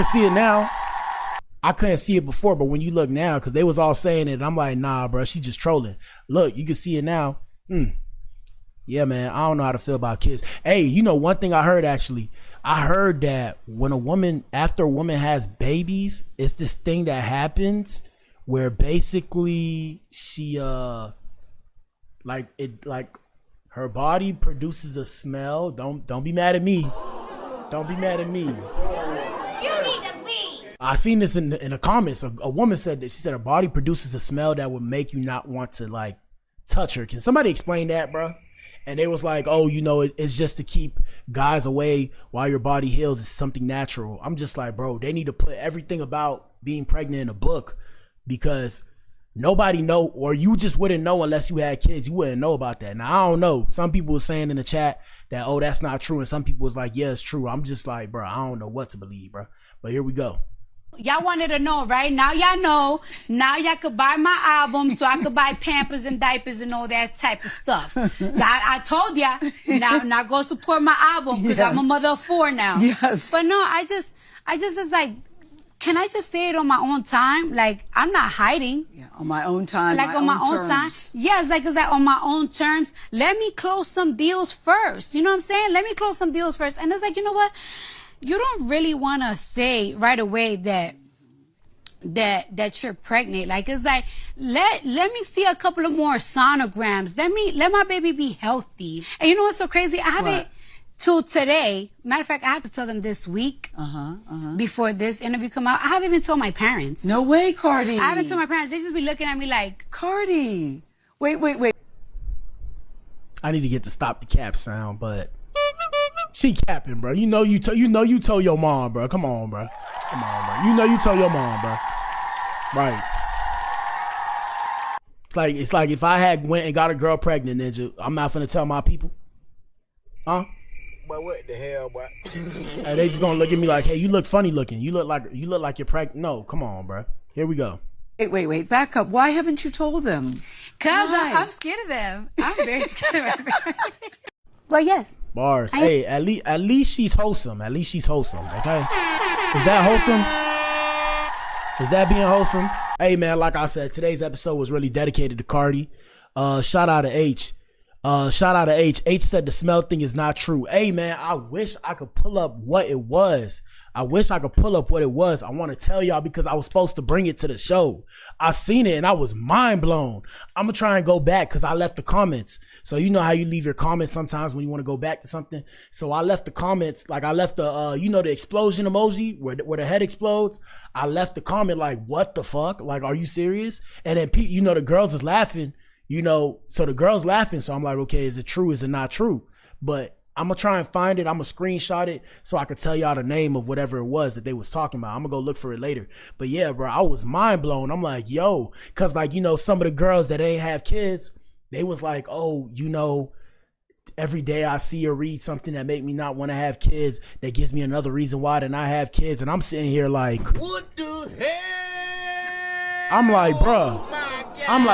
couldn't see it before, but when you look now, because they was all saying it, I'm like, nah, bro, she just trolling. Look, you can see it now. Yeah, man, I don't know how to feel about kids. Hey, one thing I heard actually, I heard that after a woman has babies, it's this thing that happens where basically she her body produces a smell. Don't be mad at me. Don't be mad at me. You need to leave. I seen this in the comments. A woman said that she said her body produces a smell that would make you not want to touch her. Can somebody explain that, bro? And they was like, oh, it's just to keep guys away while your body heals. It's something natural. I'm just like, bro, they need to put everything about being pregnant in a book, because nobody know, or you just wouldn't know unless you had kids. You wouldn't know about that. Now, I don't know. Some people were saying in the chat that, oh, that's not true. And some people was like, yeah, it's true. I'm just like, bro, I don't know what to believe, bro. But here we go. Y'all wanted to know, right? Now y'all know. Now y'all could buy my album so I could buy Pampers and diapers and all that type of stuff. I told ya. Now go support my album, because I'm a mother of 4 now. Yes. But no, I just was like, can I just say it on my own time? Like, I'm not hiding. Yeah, on my own time. Like on my own time. Yeah, it's like on my own terms. Let me close some deals first. You know what I'm saying? Let me close some deals first. And it's like, you know what? You don't really want to say right away that you're pregnant. Like, it's like, let me see a couple of more sonograms. Let my baby be healthy. And you know what's so crazy? I haven't till today. Matter of fact, I had to tell them this week before this interview come out. I haven't even told my parents. No way, Cardi. I haven't told my parents. They just be looking at me like, Cardi. Wait. I need to get the stop the cap sound, but she capping, bro. You know you told your mom, bro. Come on, bro. You know you told your mom, bro. Right. It's like if I had went and got a girl pregnant, Ninja, I'm not finna tell my people. Huh? But what the hell, boy? And they just gonna look at me like, hey, you look funny looking. You look like you're pregnant. No, come on, bro. Here we go. Wait, back up. Why haven't you told them? Because I'm scared of them. I'm very scared of them. Well, yes. Bars. Hey, at least she's wholesome. At least she's wholesome, okay? Is that wholesome? Is that being wholesome? Hey, man, like I said, today's episode was really dedicated to Cardi. Shout out to H. H said the smell thing is not true. Hey, man, I wish I could pull up what it was. I want to tell y'all because I was supposed to bring it to the show. I seen it and I was mind blown. I'm going to try and go back because I left the comments. So you know how you leave your comments sometimes when you want to go back to something. So I left the comments, like I left the, the explosion emoji where the head explodes. I left the comment like, what the fuck? Like, are you serious? And then, the girls is laughing. So the girl's laughing. So I'm like, okay, is it true? Is it not true? But I'm going to try and find it. I'm going to screenshot it so I could tell y'all the name of whatever it was that they was talking about. I'm going to go look for it later. But yeah, bro, I was mind blown. I'm like, yo, because some of the girls that ain't have kids, they was like, oh, every day I see or read something that make me not want to have kids. That gives me another reason why to not have kids. And I'm sitting here like, what the hell? I'm like, bruh. And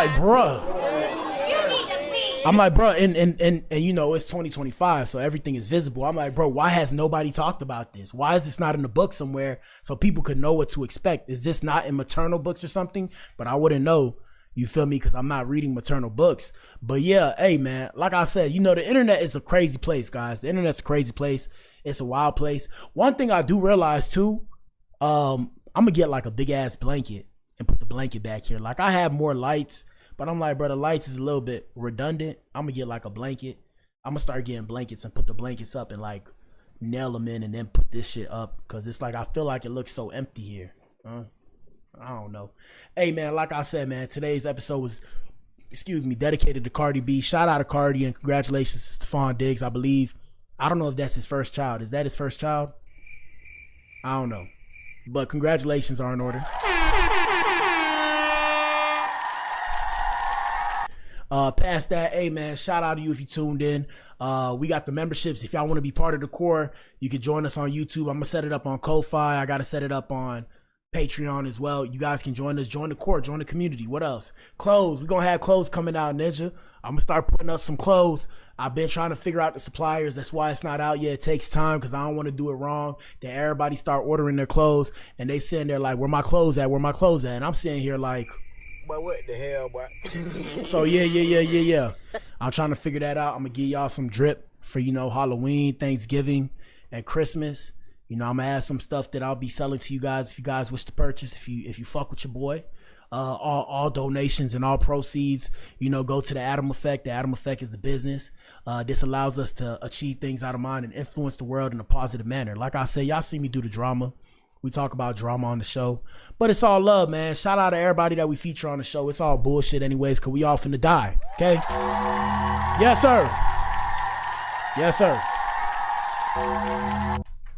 it's 2025, so everything is visible. I'm like, bro, why has nobody talked about this? Why is this not in the book somewhere so people could know what to expect? Is this not in maternal books or something? But I wouldn't know, you feel me? Because I'm not reading maternal books. But yeah, hey, man, like I said, the internet is a crazy place, guys. The internet's a crazy place. It's a wild place. One thing I do realize, too, I'm going to get like a big-ass blanket and put the blanket back here. Like, I have more lights. But I'm like, bro, the lights is a little bit redundant. I'm going to get like a blanket. I'm going to start getting blankets and put the blankets up and like nail them in and then put this shit up. Because it's like, I feel like it looks so empty here. I don't know. Hey, man, like I said, man, today's episode was, dedicated to Cardi B. Shout out to Cardi and congratulations to Stefon Diggs, I believe. I don't know if that's his first child. Is that his first child? I don't know. But congratulations are in order. Past that, hey man, shout out to you if you tuned in. We got the memberships. If y'all want to be part of the core, you can join us on YouTube. I'm gonna set it up on Ko-Fi. I gotta set it up on Patreon as well. You guys can join us, join the core, join the community. What else? Clothes. We're gonna have clothes coming out, Ninja. I'm gonna start putting up some clothes. I've been trying to figure out the suppliers. That's why it's not out yet. It takes time because I don't want to do it wrong. Then everybody start ordering their clothes and they sitting there like, where my clothes at? Where my clothes at? And I'm sitting here like, but what the hell, boy? So yeah. I'm trying to figure that out. I'm gonna give y'all some drip for Halloween, Thanksgiving, and Christmas. I'm gonna have some stuff that I'll be selling to you guys if you guys wish to purchase. If you fuck with your boy, all donations and all proceeds, go to the Adam Effect. The Adam Effect is the business. This allows us to achieve things out of mind and influence the world in a positive manner. Like I said, y'all see me do the drama. We talk about drama on the show, but it's all love, man. Shout out to everybody that we feature on the show. It's all bullshit anyways, because we all finna die, okay? Yes, sir.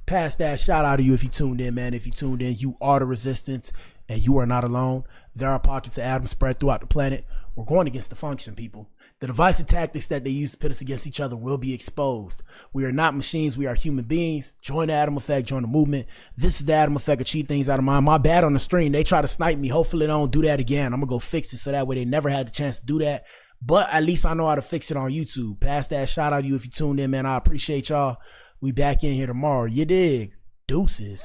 Past that, shout out to you if you tuned in, man. If you tuned in, you are the resistance, and you are not alone. There are pockets of Adam spread throughout the planet. We're going against the function, people. The divisive tactics that they use to pit us against each other will be exposed. We are not machines. We are human beings. Join the Adam Effect. Join the movement. This is the Adam Effect. Achieve things out of mind. My bad on the stream. They try to snipe me. Hopefully they don't do that again. I'm going to go fix it so that way they never had the chance to do that. But at least I know how to fix it on YouTube. Past that, shout out to you if you tuned in, man. I appreciate y'all. We back in here tomorrow. You dig? Deuces.